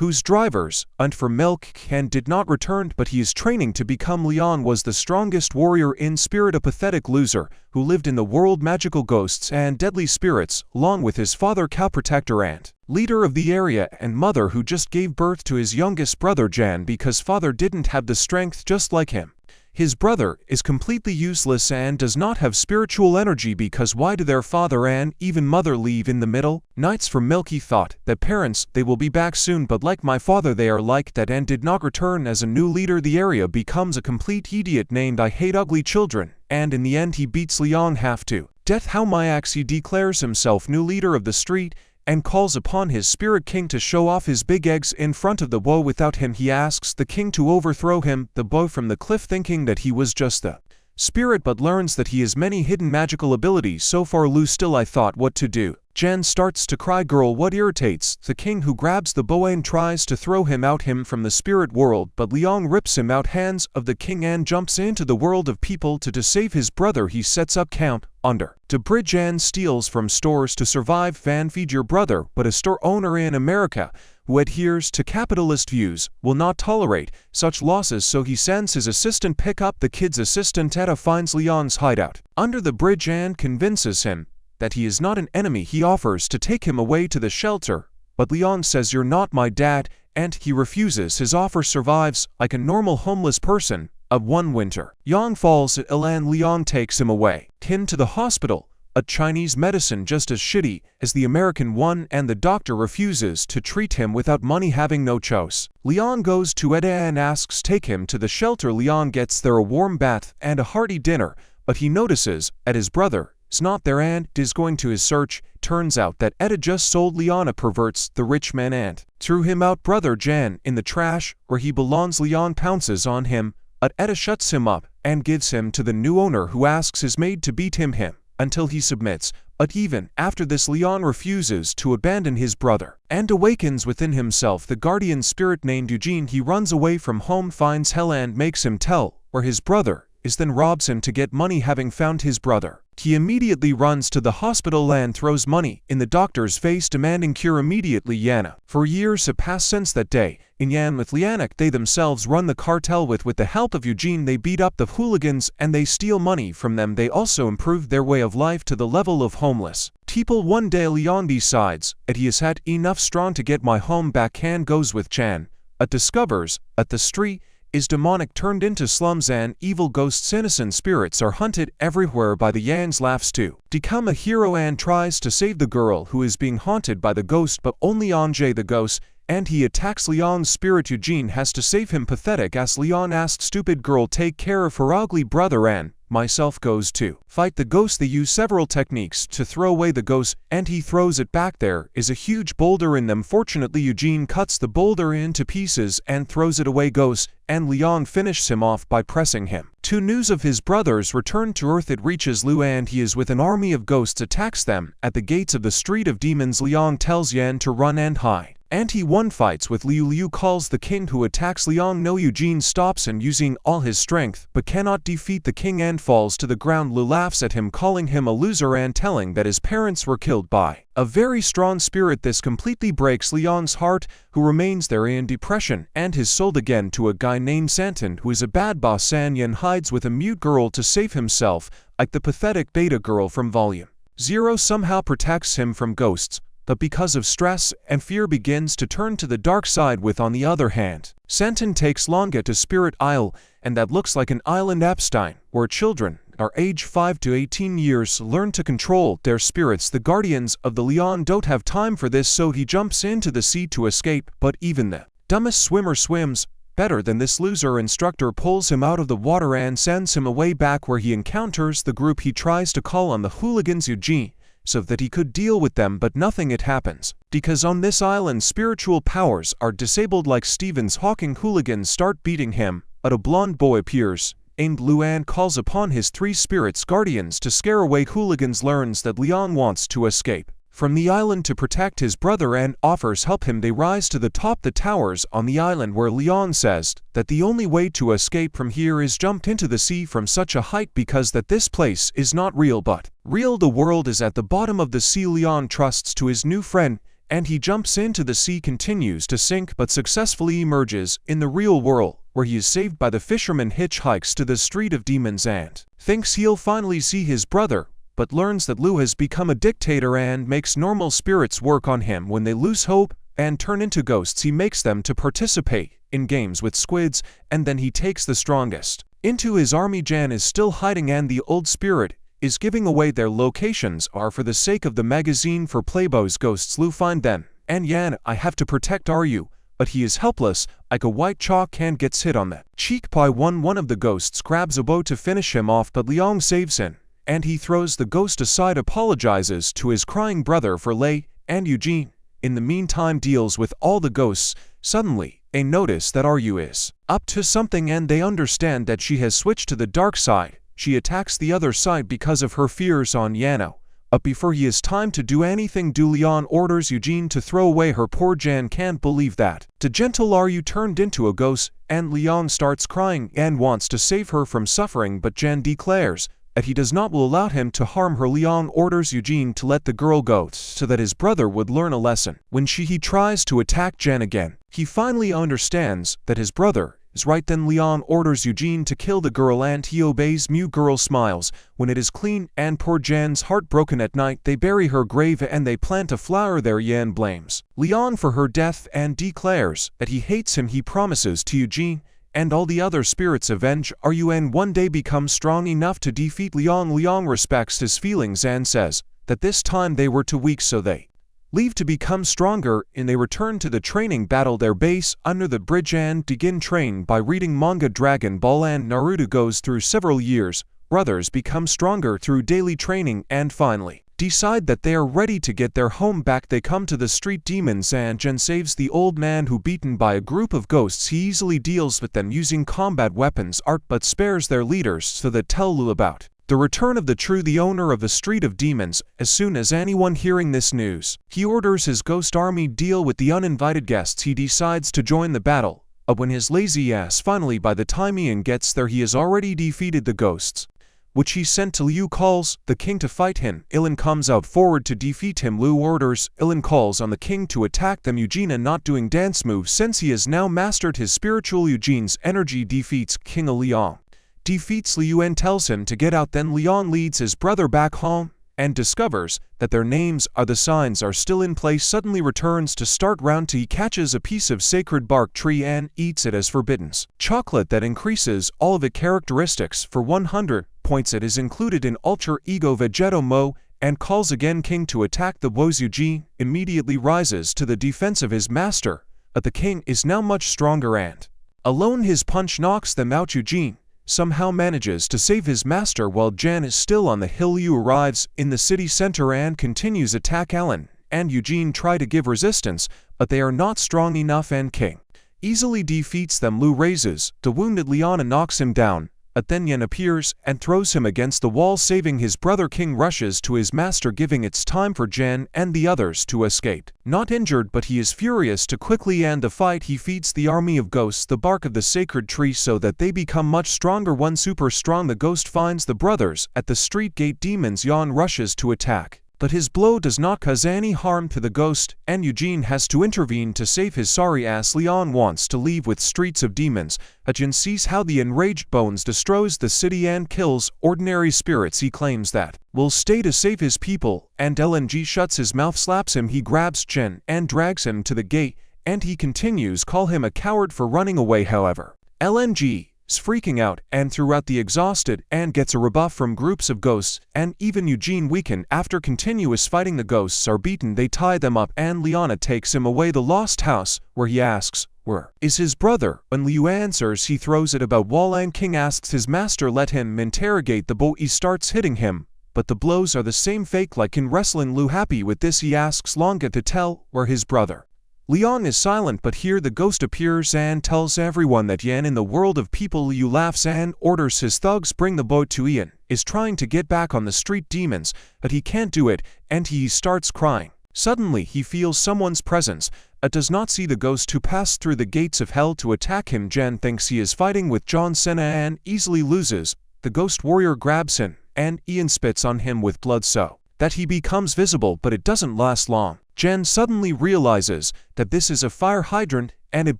whose drivers hunt for milk and did not return, but he is training to become. Leon was the strongest warrior in spirit, a pathetic loser who lived in the world magical ghosts and deadly spirits, along with his father, cow protector and leader of the area, and mother who just gave birth to his youngest brother Jan because father didn't have the strength just like him. His brother is completely useless and does not have spiritual energy because why do their father and even mother leave in the middle? Nights for milk. He thought that parents, they will be back soon, but like my father they are like that and did not return. As a new leader the area becomes a complete idiot named I hate ugly children, and in the end he beats Leon half to death. How Mayax he declares himself new leader of the street and calls upon his spirit king to show off his big eggs in front of the boy. Without him he asks the king to overthrow him, the boy from the cliff, thinking that he was just the spirit but learns that he has many hidden magical abilities. So far Lou still I thought what to do. Jan starts to cry. Girl, what irritates the king, who grabs the boy and tries to throw him from the spirit world, but Leon rips him out hands of the king and jumps into the world of people to save his brother. He sets up camp under the bridge and steals from stores to survive. Van, feed your brother, but a store owner in America who adheres to capitalist views will not tolerate such losses, so he sends his assistant pick up the kid's assistant. Etta finds Leon's hideout under the bridge and convinces him that he is not an enemy. He offers to take him away to the shelter, but Leon says you're not my dad, and he refuses. His offer survives like a normal homeless person. Of one winter, Yang falls ill and Leon takes him away to the hospital. A Chinese medicine just as shitty as the American one, and the doctor refuses to treat him without money, having no choice. Leon goes to Eda and asks take him to the shelter. Leon gets there a warm bath and a hearty dinner, but he notices that his brother is not there and is going to his search. Turns out that Eda just sold Leon a perverts, the rich man, and threw him out. Brother Jan in the trash where he belongs. Leon pounces on him, but Eda shuts him up and gives him to the new owner, who asks his maid to beat him until he submits. But even after this Leon refuses to abandon his brother and awakens within himself the guardian spirit named Eugene. He runs away from home, finds Hell and makes him tell where his brother is, then robs him to get money. Having found his brother, he immediately runs to the hospital and throws money in the doctor's face, demanding cure immediately. Yana. For years have passed since that day. In Yan with Lianek, they themselves run the cartel. With the help of Eugene, they beat up the hooligans and they steal money from them. They also improved their way of life to the level of homeless people. One day Leon decides that he has had enough. Strong to get my home back and goes with Chan. Discovers that the street is demonic, turned into slums, and evil ghosts. Innocent spirits are hunted everywhere by the Yangs. Laughs to become a hero and tries to save the girl who is being haunted by the ghost, but only Anjay the ghost, and he attacks Leon's spirit. Eugene has to save him. Pathetic as Leon asks stupid girl take care of her ugly brother, and myself goes to fight the ghost. They use several techniques to throw away the ghost, and he throws it back. There is a huge boulder in them. Fortunately Eugene cuts the boulder into pieces and throws it away. Ghost and Leon finishes him off by pressing him. News of his brother's return to Earth. It reaches Lu and he is with an army of ghosts, attacks them at the gates of the Street of Demons. Leon tells Yan to run and hide, and he fights with Liu. Liu calls the king, who attacks Leon. No, Eugene stops him using all his strength but cannot defeat the king and falls to the ground. Liu laughs at him, calling him a loser and telling that his parents were killed by a very strong spirit. This completely breaks Leon's heart, who remains there in depression and is sold again to a guy named Santon, who is a bad boss. Sanyan hides with a mute girl to save himself, like the pathetic beta girl from Volume 0. Somehow protects him from ghosts, but because of stress and fear begins to turn to the dark side. On the other hand, Santon takes Longa to Spirit Isle, and that looks like an island Epstein, where children are age 5 to 18 years learn to control their spirits. The guardians of the Leon don't have time for this, so he jumps into the sea to escape, but even the dumbest swimmer swims better than this loser. Instructor pulls him out of the water and sends him away back where he encounters the group. He tries to call on the hooligans Eugene so that he could deal with them, but nothing it happens, because on this island spiritual powers are disabled. Like Stephen's Hawking, hooligans start beating him, but a blonde boy appears aimed Luan calls upon his 3 spirits guardians to scare away hooligans. Learns that Leon wants to escape from the island to protect his brother and offers help him. They rise to the top the towers on the island, where Leon says that the only way to escape from here is jumped into the sea from such a height, because that this place is not real but real. The world is at the bottom of the sea. Leon trusts to his new friend and he jumps into the sea, continues to sink but successfully emerges in the real world, where he is saved by the fisherman, hitchhikes to the Street of Demons and thinks he'll finally see his brother, but learns that Lu has become a dictator and makes normal spirits work on him. When they lose hope and turn into ghosts, he makes them to participate in games with squids, and then he takes the strongest into his army. Jan is still hiding, and the old spirit is giving away their locations are for the sake of the magazine for Playboy's ghosts. Lu find them, and Yan, I have to protect Ryu, but he is helpless, like a white chalk can gets hit on the cheek by one of the ghosts grabs a bow to finish him off, but Liang saves him, and he throws the ghost aside, apologizes to his crying brother for Lei, and Eugene, in the meantime, deals with all the ghosts. Suddenly, they notice that Ryu is up to something, and they understand that she has switched to the dark side. She attacks the other side because of her fears on Yano. But before he has time to do anything, Leon orders Eugene to throw away her. Poor Jan can't believe that the gentle Ryu turned into a ghost, and Leon starts crying and wants to save her from suffering, but Jan declares that he does not will allow him to harm her. Leon orders Eugene to let the girl go so that his brother would learn a lesson. When he tries to attack Jan again, he finally understands that his brother is right. Then Leon orders Eugene to kill the girl, and he obeys. Mew girl smiles when it is clean, and poor Jan's heartbroken. At night they bury her grave and they plant a flower there. Yan blames Leon for her death and declares that he hates him. He promises to Eugene and all the other spirits avenge Ryu and one day become strong enough to defeat Leon. Leon respects his feelings and says that this time they were too weak, so they leave to become stronger, and they return to the training battle their base under the bridge and begin train by reading manga. Dragon Ball and Naruto goes through several years. Brothers become stronger through daily training and finally decide that they are ready to get their home back. They come to the street demons, and Jen saves the old man who beaten by a group of ghosts. He easily deals with them using combat weapons art, but spares their leaders so that tell Lu about the return of the the owner of the Street of Demons. As soon as anyone hearing this news, he orders his ghost army deal with the uninvited guests. He decides to join the battle, but when his lazy ass finally, by the time Ian gets there, he has already defeated the ghosts, which he sent to Liu. Calls the king to fight him. Ilan comes out forward to defeat him. Liu orders Ilan calls on the king to attack them. Eugene not doing dance moves since he has now mastered his spiritual. Eugene's energy defeats King Liang, defeats Liu and tells him to get out. Then Leon leads his brother back home and discovers that their names are the signs are still in place. Suddenly returns to start round 2. He catches a piece of sacred bark tree and eats it as forbidden chocolate that increases all of its characteristics for 100 points. It is included in Ultra Ego Vegeto Mo and calls again king to attack the woes. Eugene immediately rises to the defense of his master, but the king is now much stronger and alone his punch knocks them out. Eugene somehow manages to save his master while Jan is still on the hill. Yu arrives in the city center and continues attack. Alan and Eugene try to give resistance, but they are not strong enough and King easily defeats them. Lu raises the wounded Leon and knocks him down, but then Yan appears and throws him against the wall, saving his brother. King rushes to his master, giving it's time for Jan and the others to escape. Not injured, but he is furious to quickly end the fight. He feeds the army of ghosts the bark of the sacred tree so that they become much stronger. One super strong, the ghost finds the brothers at the street gate. Demons Yan rushes to attack, but his blow does not cause any harm to the ghost, and Eugene has to intervene to save his sorry ass. Leon wants to leave with Streets of Demons, but Jen sees how the enraged Bones destroys the city and kills ordinary spirits. He claims that will stay to save his people, and LNG shuts his mouth, slaps him. He grabs Jen and drags him to the gate, and he continues call him a coward for running away. However, LNG freaking out and throughout the exhausted and gets a rebuff from groups of ghosts, and even Eugene weakened after continuous fighting. The ghosts are beaten. They tie them up and Liana takes him away the lost house, where he asks where is his brother. When Liu answers, he throws it about wall and King asks his master let him interrogate the boy. He starts hitting him, but the blows are the same, fake like in wrestling. Liu happy with this, he asks Longa to tell where his brother. Leon is silent, but here the ghost appears and tells everyone that Yan in the world of people. Liu laughs and orders his thugs bring the boat to Ian. Is trying to get back on the street demons, but he can't do it, and he starts crying. Suddenly he feels someone's presence, but does not see the ghost who passed through the gates of hell to attack him. Jan thinks he is fighting with John Cena and easily loses. The ghost warrior grabs him, and Ian spits on him with blood so that he becomes visible, but it doesn't last long. Jen suddenly realizes that this is a fire hydrant and it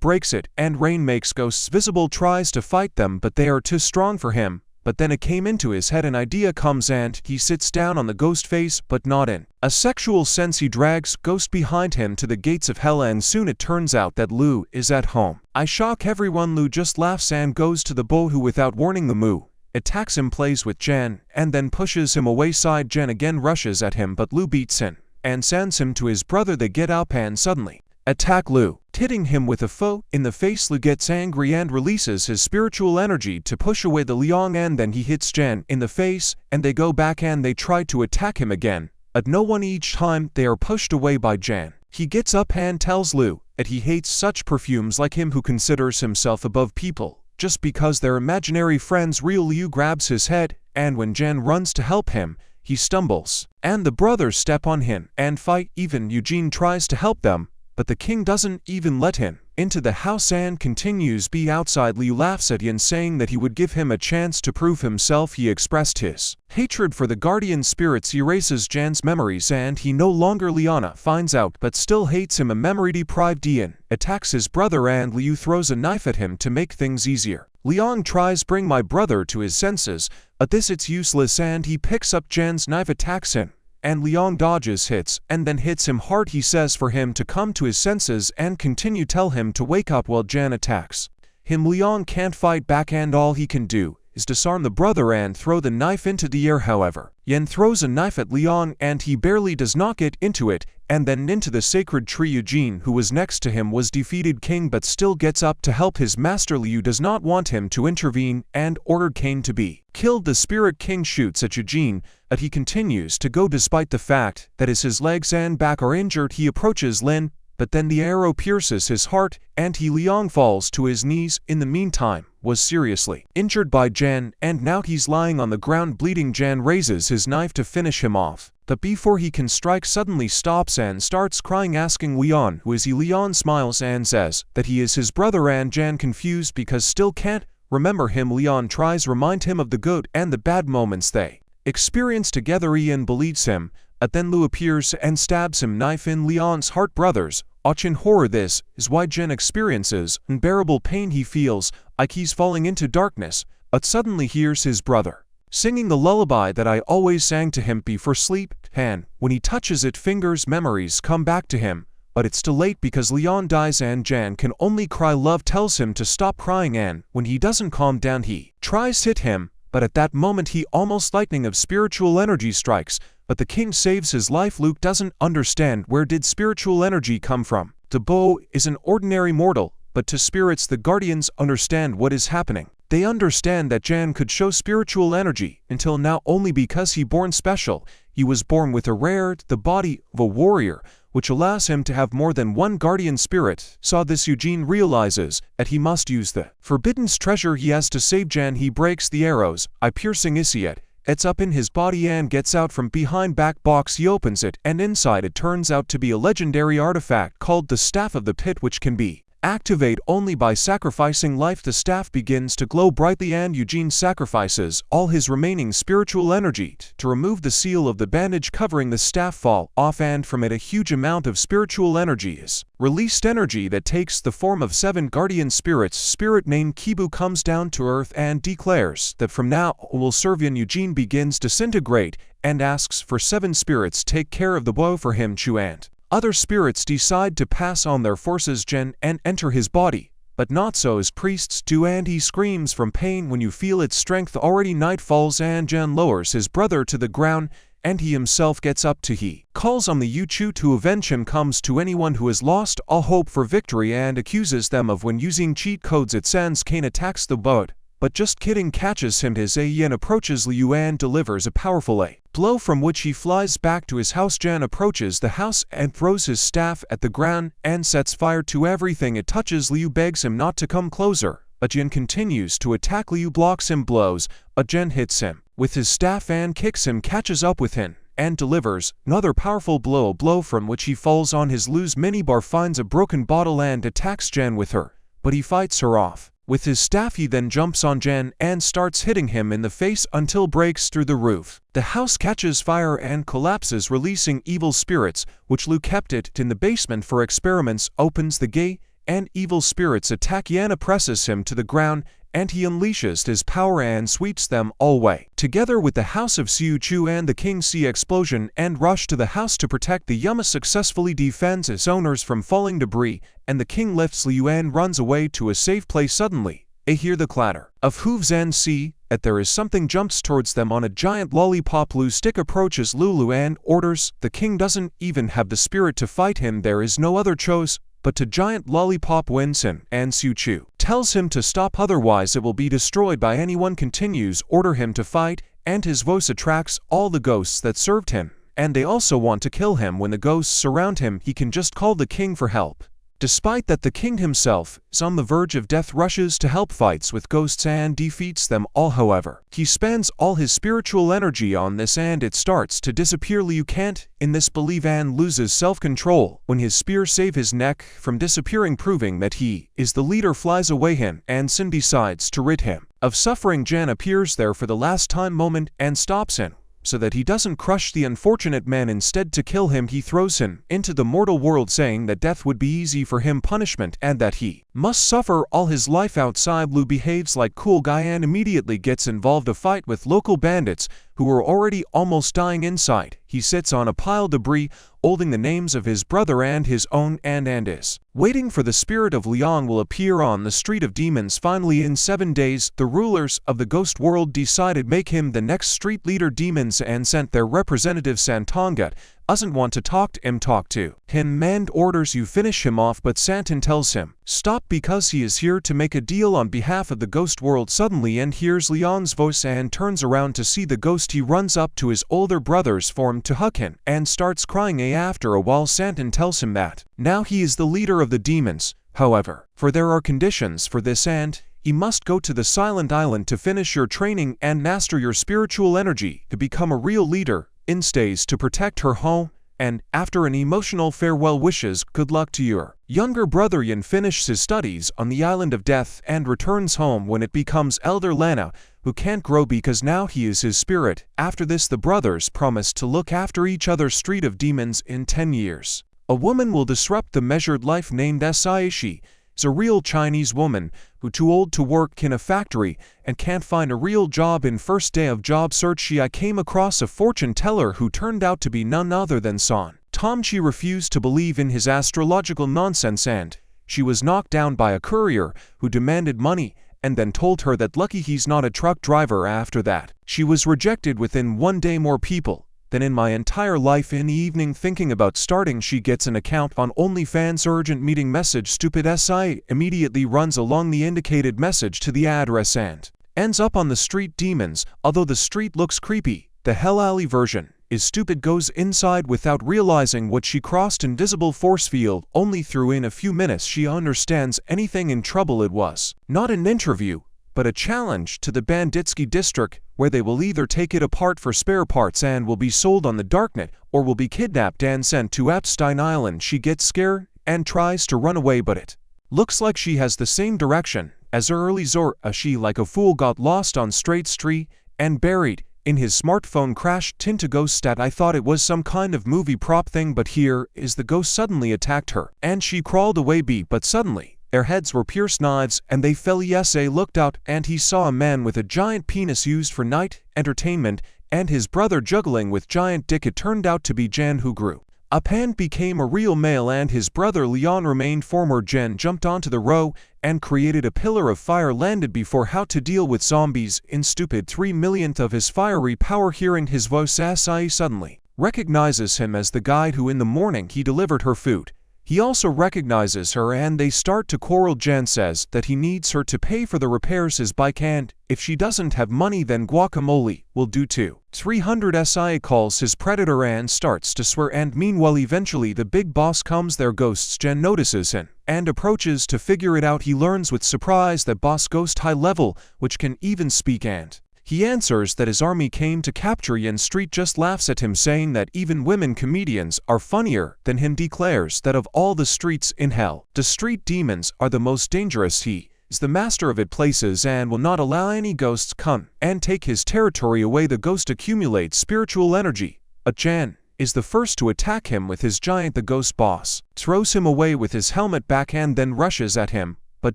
breaks it, and Rain makes ghosts visible, tries to fight them but they are too strong for him. But then it came into his head, an idea comes and he sits down on the ghost face, but not in a sexual sense. He drags ghost behind him to the gates of hell, and soon it turns out that Lou is at home. I shock everyone. Lou just laughs and goes to the boat, who without warning the Moo attacks him, plays with Jen, and then pushes him away. Side Jen again rushes at him, but Lou beats him and sends him to his brother. They get up and suddenly attack Lou, hitting him with a foe in the face. Lou gets angry and releases his spiritual energy to push away the Liang, and then he hits Jen in the face, and they go back and they try to attack him again. At no one each time they are pushed away by Jen. He gets up and tells Lou that he hates such perfumes like him who considers himself above people just because they're imaginary friends. Real Liu grabs his head, and when Jen runs to help him, he stumbles, and the brothers step on him and fight. Even Eugene tries to help them, but the king doesn't even let him into the house and continues be outside. Liu laughs at Yin, saying that he would give him a chance to prove himself. He expressed his hatred for the guardian spirits, erases Jan's memories, and he no longer. Liana finds out but still hates him. A memory-deprived Yin attacks his brother, and Liu throws a knife at him to make things easier. Liang tries bring my brother to his senses, but this it's useless, and he picks up Jan's knife, attacks him, and Liang dodges hits and then hits him hard. He says for him to come to his senses and continue, tell him to wake up while Jan attacks him. Liang can't fight back, and all he can do is disarm the brother and throw the knife into the air. However, Yen throws a knife at Liang and he barely does not get into it, and then into the sacred tree. Eugene, who was next to him, was defeated king but still gets up to help his master. Liu does not want him to intervene and ordered Cain to be killed. The spirit king shoots at Eugene, but he continues to go despite the fact that his legs and back are injured. He approaches Lin, but then the arrow pierces his heart and Liang falls to his knees. In the meantime, was seriously injured by Jan, and now he's lying on the ground bleeding. Jan raises his knife to finish him off, but before he can strike, suddenly stops and starts crying, asking Leon who is he. Leon smiles and says that he is his brother, and Jan, confused because still can't remember him, Leon tries remind him of the good and the bad moments they experienced together. Ian believes him, but then Lu appears and stabs him, knife in Leon's heart. Brothers watch in horror. This is why Jen experiences unbearable pain. He feels like he's falling into darkness, but suddenly hears his brother singing the lullaby that I always sang to him before sleep, and when he touches it, fingers memories come back to him, but it's too late because Leon dies and Jan can only cry. Love tells him to stop crying, and when he doesn't calm down, he tries to hit him, but at that moment he almost lightning of spiritual energy strikes, but the king saves his life. Luke doesn't understand where did spiritual energy come from. Debo is an ordinary mortal, but to spirits the guardians understand what is happening. They understand that Jan could show spiritual energy until now only because he born special. He was born with a rare, the body of a warrior, which allows him to have more than one guardian spirit. Saw this, Eugene realizes that he must use the forbidden treasure. He has to save Jan. He breaks the arrows, piercing Isiet. It's up in his body and gets out from behind back box. He opens it, and inside it turns out to be a legendary artifact called the Staff of the Pit, which can be activate only by sacrificing life. The staff begins to glow brightly, and Eugene sacrifices all his remaining spiritual energy to remove the seal of the bandage covering the staff fall off, and from it a huge amount of spiritual energy is released. Energy that takes the form of 7 guardian spirits. Spirit named Kibu comes down to earth and declares that from now will serve Yin. Eugene begins to disintegrate and asks for 7 spirits take care of the bow for him. Chu and other spirits decide to pass on their forces Jen and enter his body, but not so as priests do, and he screams from pain when you feel its strength. Already night falls and Jen lowers his brother to the ground, and he himself gets up to he calls on the Yuchu to avenge him, comes to anyone who has lost all hope for victory and accuses them of when using cheat codes. It sends Cain attacks the boat, but just kidding, catches him. His Yen approaches Liu and delivers a powerful blow from which he flies back to his house. Jan approaches the house and throws his staff at the ground and sets fire to everything it touches. Liu begs him not to come closer, but Jan continues to attack. Liu blocks him blows, but Jan hits him with his staff and kicks him, catches up with him, and delivers another powerful blow from which he falls on his Liu's minibar, finds a broken bottle and attacks Jan with her, but he fights her off With his staff he then jumps on Jen and starts hitting him in the face until breaks through the roof. The house catches fire and collapses, releasing evil spirits, which Lu kept it in the basement for experiments. Opens the gate and evil spirits attack. Yana presses him to the ground and he unleashes his power and sweeps them all away. Together with the House of Xiu Chu and the King, see explosion and rush to the house to protect the Yama. Successfully defends its owners from falling debris, and the king lifts Liu and runs away to a safe place. Suddenly, they hear the clatter of hooves and see that there is something jumps towards them on a giant lollipop. Lu stick approaches Lulu and orders. The king doesn't even have the spirit to fight him. There is no other choice but to giant lollipop wins him, and Xiu Chu tells him to stop, otherwise it will be destroyed by anyone. Continues order him to fight, and his voice attracts all the ghosts that served him, and they also want to kill him. When the ghosts surround him, he can just call the king for help. Despite that, the king himself is on the verge of death, rushes to help, fights with ghosts and defeats them all. However, he spends all his spiritual energy on this and it starts to disappear. Liu can't in this believe and loses self-control when his spear saves his neck from disappearing, proving that he is the leader. Flies away him and Sin decides to rid him of suffering. Jan appears there for the last time moment and stops him so that he doesn't crush the unfortunate man. Instead, to kill him, he throws him into the mortal world, saying that death would be easy for him, punishment, and that he must suffer all his life outside. Lu behaves like cool guy and immediately gets involved a fight with local bandits who are already almost dying inside. He sits on a pile of debris, holding the names of his brother and his own, and is waiting for the spirit of Liang will appear on the street of demons. Finally, in 7 days, the rulers of the ghost world decided make him the next street leader. Demons and sent their representative. Santonga doesn't want to talk to him and orders you finish him off, but Santon tells him stop because he is here to make a deal on behalf of the ghost world. Suddenly and hears Liang's voice and turns around to see the ghost. He runs up to his older brother's form to hug him and starts crying. After a while, Santon tells him that now he is the leader of the demons. However, for there are conditions for this, and he must go to the Silent Island to finish your training and master your spiritual energy to become a real leader. In stays to protect her home, and after an emotional farewell wishes good luck to your younger brother. Yan finishes his studies on the Island of Death and returns home when it becomes elder Lana, who can't grow because now he is his spirit. After this, the brothers promise to look after each other. Street of Demons. In 10 years, a woman will disrupt the measured life named Saishi. Is a real Chinese woman who too old to work in a factory and can't find a real job. In first day of job search, I came across a fortune teller who turned out to be none other than San Tom. She refused to believe in his astrological nonsense and she was knocked down by a courier who demanded money and then told her that lucky he's not a truck driver. After that, she was rejected within 1 day. More people than in my entire life. In the evening, thinking about starting, she gets an account on OnlyFans. Urgent meeting message. Stupid SI immediately runs along the indicated message to the address and ends up on the street. Demons. Although the street looks creepy, the Hell Alley version is stupid. Goes inside without realizing what she crossed. Invisible force field. Only through in a few minutes she understands anything in trouble. It was not an interview, but a challenge to the Banditsky district, where they will either take it apart for spare parts and will be sold on the darknet, or will be kidnapped and sent to Epstein Island. She gets scared and tries to run away, but it looks like she has the same direction as her early Zora. She like a fool got lost on Straight Street and buried in his smartphone. Crashed into ghost stat. I thought it was some kind of movie prop thing, but here is the ghost suddenly attacked her and she crawled away. But suddenly their heads were pierced knives and they fell. ESA looked out and he saw a man with a giant penis used for night entertainment and his brother juggling with giant dick. It turned out to be Jan, who grew up and became a real male, and his brother Leon remained former. Jan jumped onto the row and created a pillar of fire, landed before how to deal with zombies in stupid 3/millionth of his fiery power. Hearing his voice, Sai suddenly recognizes him as the guy who in the morning he delivered her food. He also recognizes her and they start to quarrel. Jan says that he needs her to pay for the repairs his bike, and if she doesn't have money then guacamole will do too. 300 SI calls his predator and starts to swear, and meanwhile eventually the big boss comes. Their ghosts. Jan notices him and approaches to figure it out. He learns with surprise that boss ghost high level, which can even speak, and he answers that his army came to capture Yen. Street just laughs at him, saying that even women comedians are funnier than him. Declares that of all the streets in hell, the street demons are the most dangerous. He is the master of it places and will not allow any ghosts come and take his territory away. The ghost accumulates spiritual energy. Jan is the first to attack him with his giant. The ghost boss throws him away with his helmet backhand, then rushes at him, but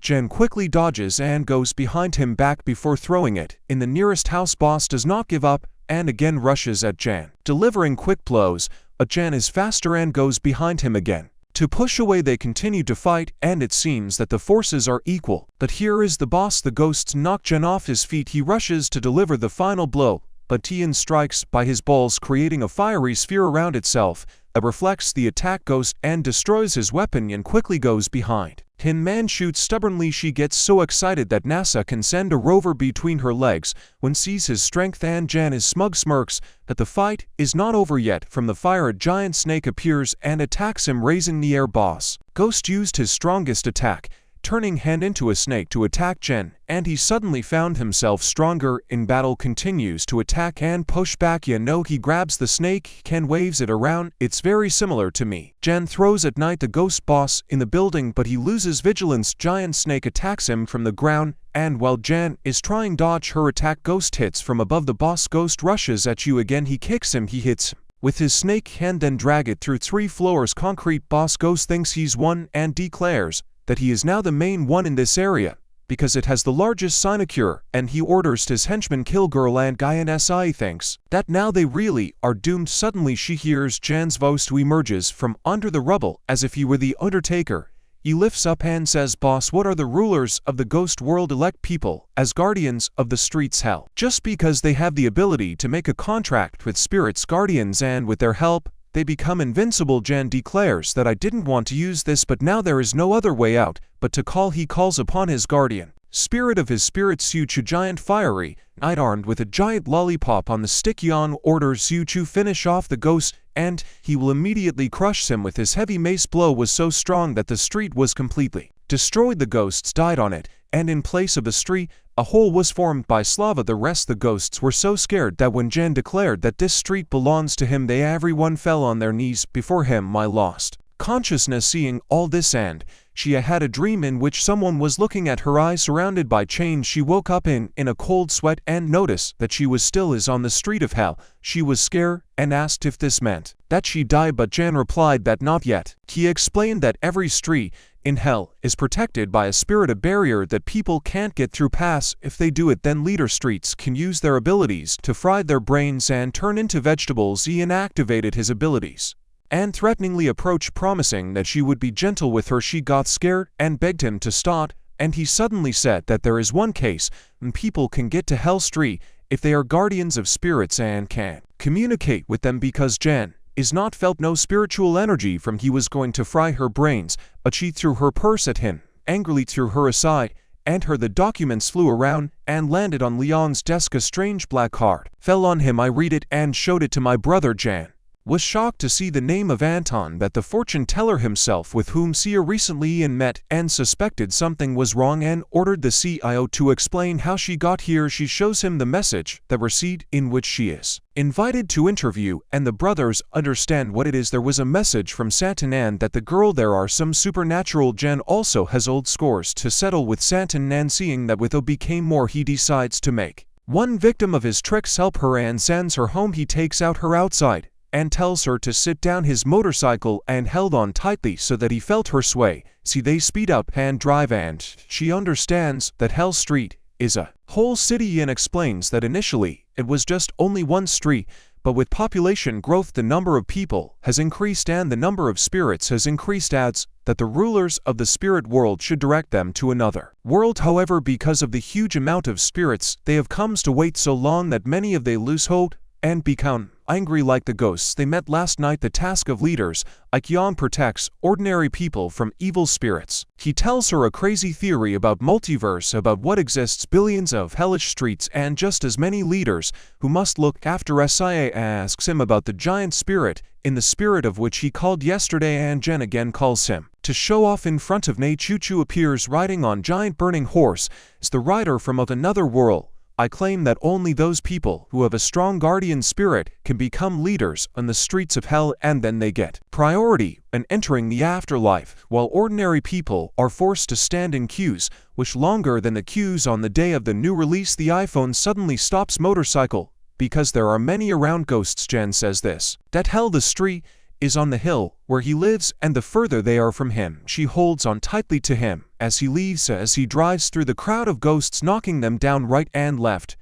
Jan quickly dodges and goes behind him back before throwing it in the nearest house. Boss does not give up and again rushes at Jan, delivering quick blows. Jan is faster and goes behind him again. To push away, they continue to fight, and it seems that the forces are equal. But here is the boss. The ghosts knock Jan off his feet. He rushes to deliver the final blow, but Tian strikes by his balls, creating a fiery sphere around itself that reflects the attack ghost and destroys his weapon, and quickly goes behind. Tin Man shoots stubbornly. She gets so excited that NASA can send a rover between her legs when sees his strength, and Jan is smug, smirks that the fight is not over yet. From the fire, a giant snake appears and attacks him, raising the air. Boss Ghost used his strongest attack, turning hand into a snake, to attack Jan, and he suddenly found himself stronger. In battle, continues to attack and push back. He grabs the snake, Ken waves it around. It's very similar to me. Jan throws at night the ghost boss in the building, but he loses vigilance. Giant snake attacks him from the ground, and while Jan is trying dodge her attack, ghost hits from above the boss. Ghost rushes at you again. He kicks him. He hits him with his snake hand, then drag it through 3 floors concrete. Boss Ghost thinks he's won and declares that he is now the main one in this area because it has the largest sinecure, and he orders his henchmen kill girl and guy, and SI thinks that now they really are doomed. Suddenly she hears Jan's voice, who emerges from under the rubble as if he were the Undertaker. He lifts up and says, "Boss, what are the rulers of the ghost world elect people as guardians of the streets hell just because they have the ability to make a contract with spirits guardians, and with their help they become invincible." Jan declares that I didn't want to use this, but now there is no other way out but to call. He calls upon his guardian spirit of his spirit, Su Chu, giant fiery knight armed with a giant lollipop on the stick. Yan orders Su Chu finish off the ghost, and he will immediately crush him with his heavy mace blow was so strong that the street was completely destroyed. The ghosts died on it, and in place of the street, a hole was formed by Slava. The rest, the ghosts were so scared that when Jan declared that this street belongs to him, they everyone fell on their knees before him. My lost consciousness seeing all this, and she had a dream in which someone was looking at her eyes surrounded by chains. She woke up in a cold sweat and noticed that she was still on the street of hell. She was scared and asked if this meant that she died, but Jan replied that not yet. He explained that every street in hell is protected by a spirit, a barrier that people can't get through pass. If they do it, then leader streets can use their abilities to fry their brains and turn into vegetables. Ian activated his abilities and threateningly approached, promising that she would be gentle with her. She got scared and begged him to stop, and he suddenly said that there is one case when people can get to Hell Street if they are guardians of spirits and can communicate with them, because Jan is not felt no spiritual energy from he was going to fry her brains, but she threw her purse at him, angrily threw her aside, and the documents flew around and landed on Leon's desk. A strange black card fell on him. I read it and showed it to my brother. Jan was shocked to see the name of Anton, that the fortune teller himself, with whom Sia recently met, and suspected something was wrong and ordered the CIO to explain how she got here. She shows him the message, the receipt in which she is invited to interview, and the brothers understand what it is. There was a message from Santanan that the girl there are some supernatural. Jan also has old scores to settle with Santanan. Seeing that with O became more, he decides to make one victim of his tricks help her and sends her home. He takes out her outside and tells her to sit down his motorcycle and held on tightly so that he felt her sway. See, they speed up and drive, and she understands that Hell Street is a whole city, and explains that initially it was just only one street, but with population growth the number of people has increased and the number of spirits has increased. Adds that the rulers of the spirit world should direct them to another world. However, because of the huge amount of spirits they have comes to wait so long that many of they lose hope and become angry like the ghosts they met last night. The task of leaders like Yan protects ordinary people from evil spirits. He tells her a crazy theory about multiverse, about what exists billions of hellish streets and just as many leaders who must look after SIA. Asks him about the giant spirit in the spirit of which he called yesterday, and Jen again calls him to show off in front of Nate. Choo Choo appears riding on giant burning horse as the rider from of another world. I claim that only those people who have a strong guardian spirit can become leaders on the streets of hell, and then they get priority in entering the afterlife, while ordinary people are forced to stand in queues, which longer than the queues on the day of the new release the iPhone suddenly stops motorcycle, because there are many around ghosts. Jen says this, that hell the street is on the hill where he lives, and the further they are from him, she holds on tightly to him as he leaves, as he drives through the crowd of ghosts, knocking them down right and left.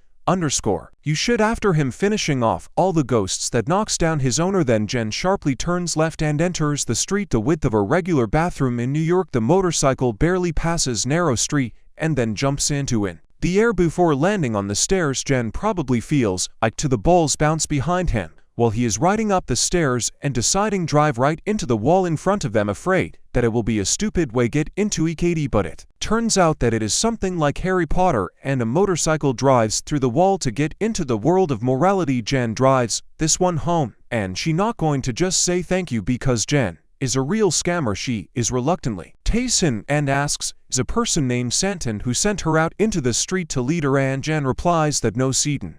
You should, after him finishing off all the ghosts that knocks down his owner. Then Jen sharply turns left and enters the street the width of a regular bathroom in New York. The motorcycle barely passes narrow street and then jumps into the air before landing on the stairs. Jen probably feels like to the balls bounce behind him while he is riding up the stairs and deciding drive right into the wall in front of them, afraid that it will be a stupid way get into EKD, but it turns out that it is something like Harry Potter and a motorcycle drives through the wall to get into the world of morality. Jen drives this one home, and she not going to just say thank you because Jen is a real scammer. She is reluctantly Tayson and asks, is a person named Santon who sent her out into the street to lead her, and Jen replies that no, Seaton.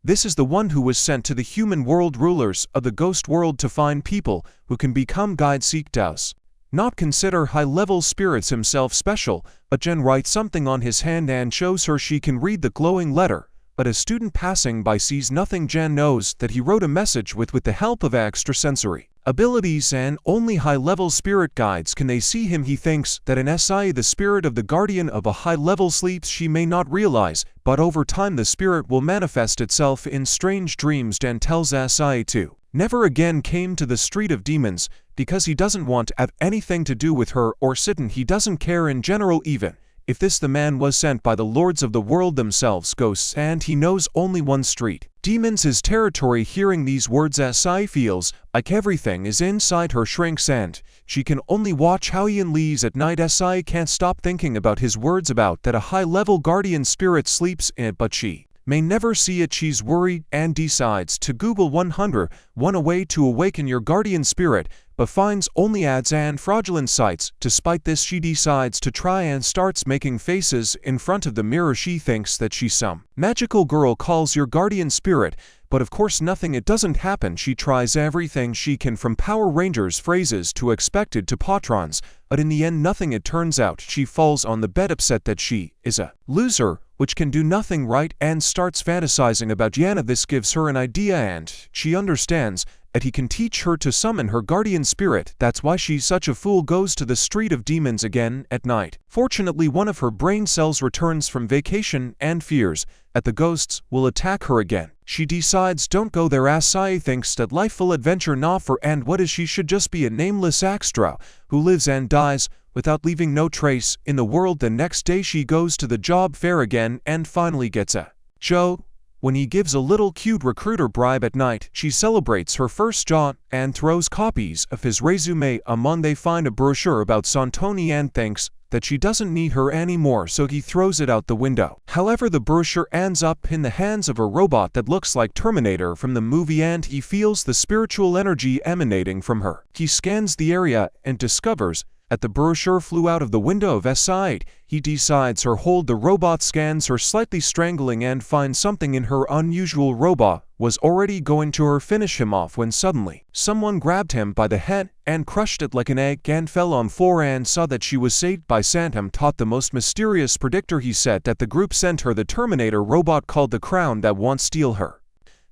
This is the one who was sent to the human world rulers of the ghost world to find people who can become guides. Seek does not consider high-level spirits himself special, but Jen writes something on his hand and shows her she can read the glowing letter, but a student passing by sees nothing. Jen knows that he wrote a message with the help of extrasensory abilities, and only high-level spirit guides can they see him. He thinks that in SI the spirit of the guardian of a high-level sleeps. She may not realize, but over time the spirit will manifest itself in strange dreams. Jen tells SI to never again came to the street of demons because he doesn't want to have anything to do with her or Sitten. He doesn't care in general, even if this the man was sent by the lords of the world themselves, ghosts, and he knows only one street. Demons his territory. Hearing these words, SI feels like everything is inside her shrinks, and she can only watch how Ian leaves at night. SI can't stop thinking about his words about that a high-level guardian spirit sleeps in it, but she may never see it. She's worried and decides to Google 101 a way to awaken your guardian spirit, but finds only ads and fraudulent sites. Despite this, she decides to try and starts making faces in front of the mirror. She thinks that she's some magical girl, calls your guardian spirit, but of course nothing, it doesn't happen. She tries everything she can, from Power Rangers phrases to expected to patrons, but in the end nothing. It turns out she falls on the bed upset that she is a loser, which can do nothing right, and starts fantasizing about Gianna. This gives her an idea, and she understands that he can teach her to summon her guardian spirit. That's why she's such a fool, goes to the street of demons again at night. Fortunately, one of her brain cells returns from vacation and fears that the ghosts will attack her again. She decides don't go there. SI thinks that life full adventure not for, and what is she should just be a nameless extra who lives and dies without leaving no trace in the world. The next day she goes to the job fair again and finally gets a Joe. When he gives a little cute recruiter bribe at night, she celebrates her first job and throws copies of his resume among. They find a brochure about Santoni and thinks that she doesn't need her anymore, so he throws it out the window. However, the brochure ends up in the hands of a robot that looks like Terminator from the movie, and he feels the spiritual energy emanating from her. He scans the area and discovers that the brochure flew out of the window of S.I. He decides her hold. The robot scans her, slightly strangling, and finds something in her unusual. Robot was already going to finish him off when suddenly someone grabbed him by the head and crushed it like an egg, and fell on floor and saw that she was saved by Santam. Taught the most mysterious predictor. He said that the group sent her the Terminator robot called the Crown that won't steal her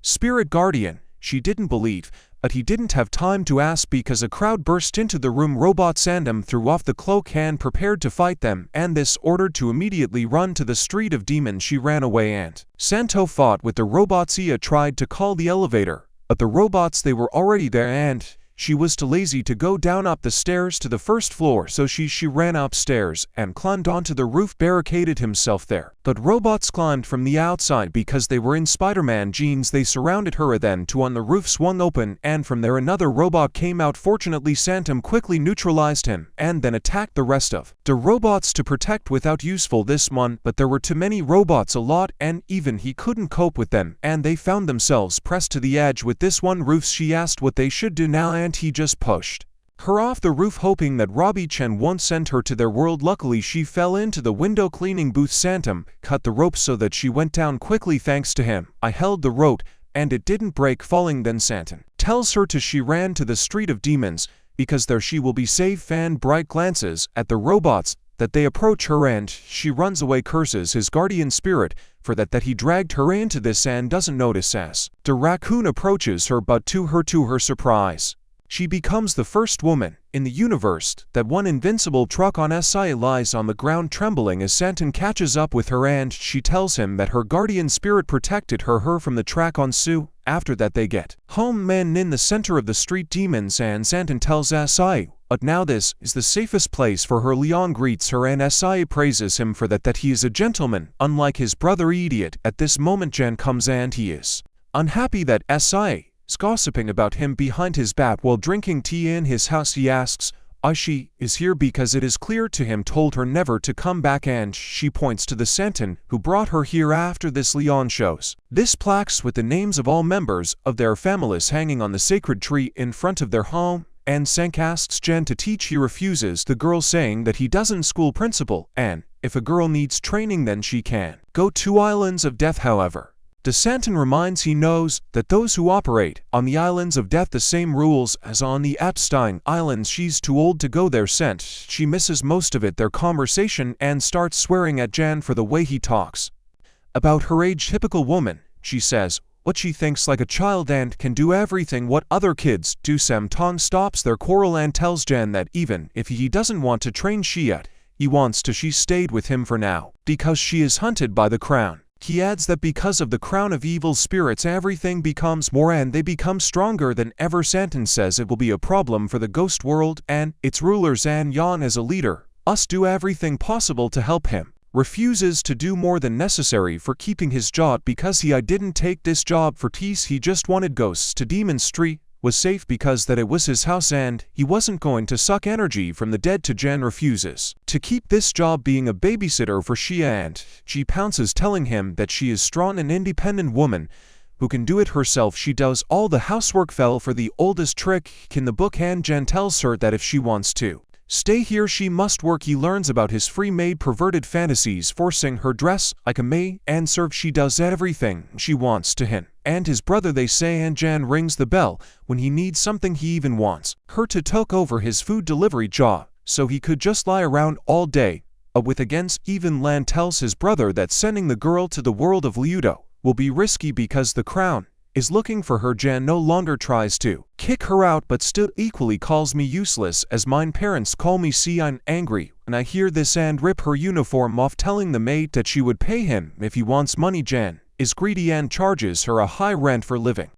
spirit guardian. She didn't believe, but he didn't have time to ask because a crowd burst into the room. Robot Santam threw off the cloak and prepared to fight them, and this ordered to immediately run to the street of demons. She ran away, and Santo fought with the robots. Ia tried to call the elevator, but the robots, they were already there, and she was too lazy to go down up the stairs to the first floor, so she ran upstairs and climbed onto the roof, barricaded himself there. But robots climbed from the outside because they were in Spider-Man jeans. They surrounded her, then two on the roof swung open, and from there another robot came out. Fortunately, Santam quickly neutralized him and then attacked the rest of the robots to protect without useful this one, but there were too many robots, a lot, and even he couldn't cope with them, and they found themselves pressed to the edge with this one roof. She asked what they should do now, and he just pushed her off the roof hoping that Robbie Chen won't send her to their world. Luckily she fell into the window cleaning booth. Santam cut the rope so that she went down quickly. Thanks to him, I held the rope and it didn't break falling. Then Santan tells her she ran to the Street of Demons because there she will be safe, and Bright glances at the robots that they approach her and she runs away, curses his guardian spirit for that he dragged her into this and doesn't notice as the raccoon approaches her, but to her surprise, she becomes the first woman in the universe that one invincible truck on. SI lies on the ground trembling as Santan catches up with her and she tells him that her guardian spirit protected her from the track on Sue. After that they get home men in the center of the Street Demons and Santan tells SI now this is the safest place for her. Leon greets her and SI praises him for that he is a gentleman, unlike his brother Idiot. At this moment Jan comes and he is unhappy that SI is gossiping about him behind his back while drinking tea in his house. He asks she is here because it is clear to him told her never to come back, and she points to the Santan who brought her here. After this Leon shows this plaques with the names of all members of their families hanging on the sacred tree in front of their home, and Sank asks Jen to teach. He refuses the girl, saying that he doesn't school principal and if a girl needs training then she can go to Islands of Death. However, DeSantin reminds he knows that those who operate on the Islands of Death the same rules as on the Epstein Islands. She's too old to go there. She misses most of it, their conversation, and starts swearing at Jan for the way he talks about her age. Typical woman, she says what she thinks like a child and can do everything what other kids do. Sam Tong stops their quarrel and tells Jan that even if he doesn't want to train she yet, he wants to. She stayed with him for now because she is hunted by the crown. He adds that because of the crown of evil spirits everything becomes more and they become stronger than ever. Santan says it will be a problem for the ghost world and its rulers, and Yan as a leader must do everything possible to help him. Refuses to do more than necessary for keeping his job because he didn't take this job for peace. He just wanted ghosts to Demon Street was safe because that it was his house and he wasn't going to suck energy from the dead. To Jan refuses to keep this job being a babysitter for Shia, and she pounces telling him that she is strong and independent woman who can do it herself. She does all the housework. Fell for the oldest trick in the book, and Jan tells her that if she wants to stay here she must work. He learns about his free-made perverted fantasies, forcing her dress like a maid and serve. She does everything she wants to him and his brother, they say, and Jan rings the bell when he needs something. He even wants her to take over his food delivery job so he could just lie around all day with against. Even Lan tells his brother that sending the girl to the world of Liudo will be risky because the crown is looking for her. Jan no longer tries to kick her out but still equally calls me useless as mine parents call me. See, I'm angry when I hear this and rip her uniform off, telling the maid that she would pay him if he wants money. Jan is greedy and charges her a high rent for living,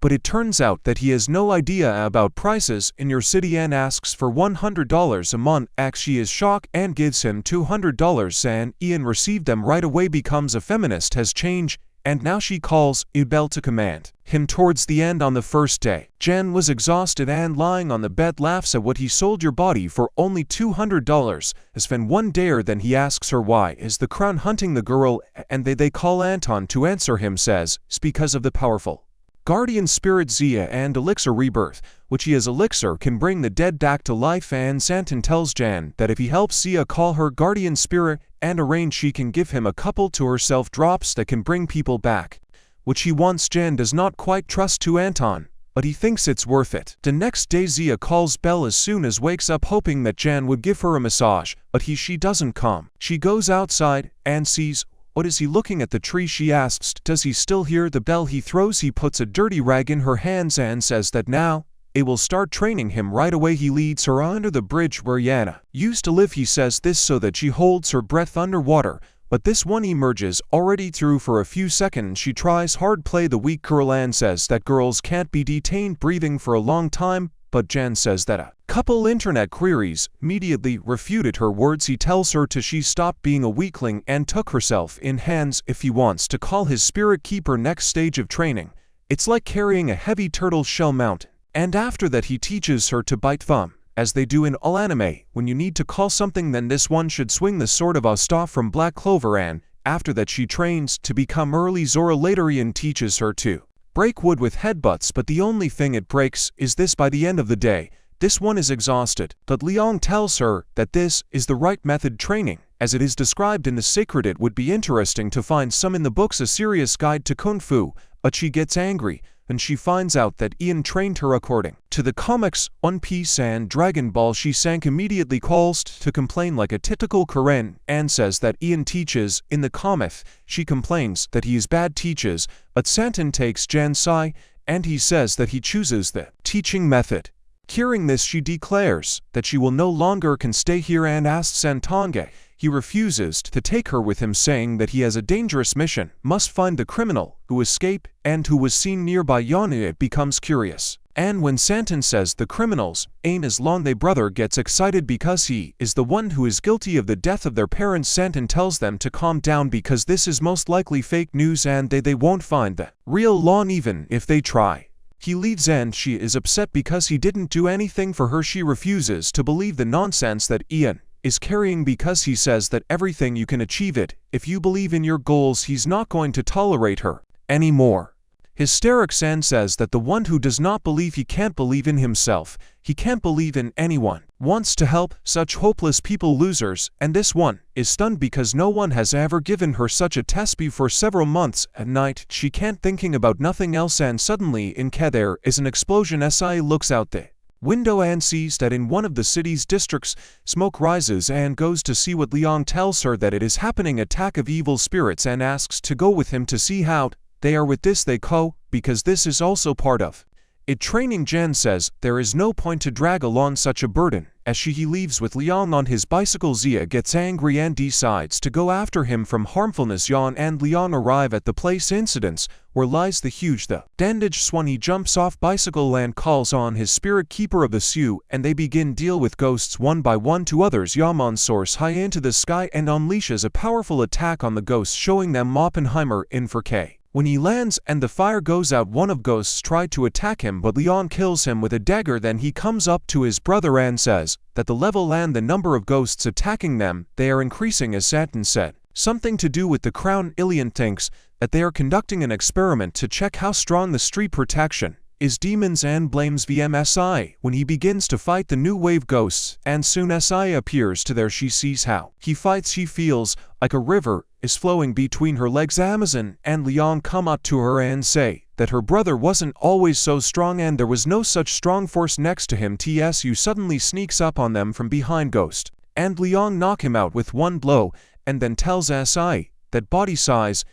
but it turns out that he has no idea about prices in your city and asks for $100 a month. She is shocked and gives him $200, and Ian received them right away, becomes a feminist, has changed, and now she calls Ibel to command him. Towards the end on the first day, Jan was exhausted and lying on the bed laughs at what he sold your body for only $200. As when one day then he asks her why is the crown hunting the girl, and they call Anton to answer him, says it's because of the powerful guardian spirit Zia and elixir rebirth, which he as elixir can bring the dead back to life. And Santan tells Jan that if he helps Zia call her guardian spirit and arrange she can give him a couple to herself drops that can bring people back, which he wants. Jan does not quite trust to Anton, but he thinks it's worth it. The next day Zia calls Belle as soon as wakes up, hoping that Jan would give her a massage, but she doesn't come. She goes outside and sees what is he looking at the tree. She asks does he still hear the bell. He throws. He puts a dirty rag in her hands and says that now it will start training him right away. He leads her under the bridge where Yana used to live. He says this so that she holds her breath underwater, but this one emerges already through for a few seconds. She tries hard play the weak girl and says that girls can't be detained breathing for a long time, but Jan says that a couple internet queries immediately refuted her words. He tells her she stopped being a weakling and took herself in hands if he wants to call his spirit keeper. Next stage of training, it's like carrying a heavy turtle shell mountain, and after that he teaches her to bite thumb, as they do in all anime. When you need to call something, then this one should swing the sword of Ostaf from Black Clover, and after that she trains to become early Zora. Later Ian teaches her to break wood with headbutts, but the only thing it breaks is this. By the end of the day, This one is exhausted, but Liang tells her that this is the right method training, as it is described in the sacred. It would be interesting to find some in the books A Serious Guide to Kung Fu, but she gets angry, and she finds out that Ian trained her according to the comics One Piece and Dragon Ball. She sank immediately calls to complain like a typical Karen and says that Ian teaches in the comic. She complains that he is bad teaches, but Santon takes Jan's side, and he says that he chooses the teaching method. Hearing this, she declares that she will no longer can stay here and asks Santonge. He refuses to take her with him, saying that he has a dangerous mission, must find the criminal who escaped and who was seen nearby. Yana it becomes curious. And when Santon says the criminal's aim is Long, their brother gets excited because he is the one who is guilty of the death of their parents. Santon tells them to calm down because this is most likely fake news and they won't find the real Long even if they try. He leaves and she is upset because he didn't do anything for her. She refuses to believe the nonsense that Ian is carrying because he says that everything you can achieve it if you believe in your goals. He's not going to tolerate her anymore. Hysterics and says that the one who does not believe he can't believe in himself, he can't believe in anyone, wants to help such hopeless people losers, and this one is stunned because no one has ever given her such a test before. Several months at night she can't thinking about nothing else, and suddenly in Ke there is an explosion. Si looks out the window and sees that in one of the city's districts smoke rises and goes to see what. Liang tells her that it is happening attack of evil spirits and asks to go with him to see how they are. With this they go, because this is also part of it training. Jan says there is no point to drag along such a burden. As he leaves with Liang on his bicycle, Zia gets angry and decides to go after him from harmfulness. Yan and Liang arrive at the place incidents where lies the huge Dandage Swan. He jumps off bicycle and calls on his spirit keeper of the Sioux, and they begin deal with ghosts one by one. Two others Yaman soars high into the sky and unleashes a powerful attack on the ghosts, showing them Oppenheimer in 4K. When he lands and the fire goes out, one of ghosts tried to attack him, but Liang kills him with a dagger. Then he comes up to his brother and says that the level and the number of ghosts attacking them, they are increasing. As Santon said something to do with the crown. Ilian thinks that they are conducting an experiment to check how strong the street protection is demons and blames VMSI when he begins to fight the new wave ghosts, and soon Si appears to there. She sees how he fights. She feels like a river is flowing between her legs. Amazon and Liang come up to her and say that her brother wasn't always so strong and there was no such strong force next to him. Tsu suddenly sneaks up on them from behind Ghost, and Liang knock him out with one blow, and then tells Si that body size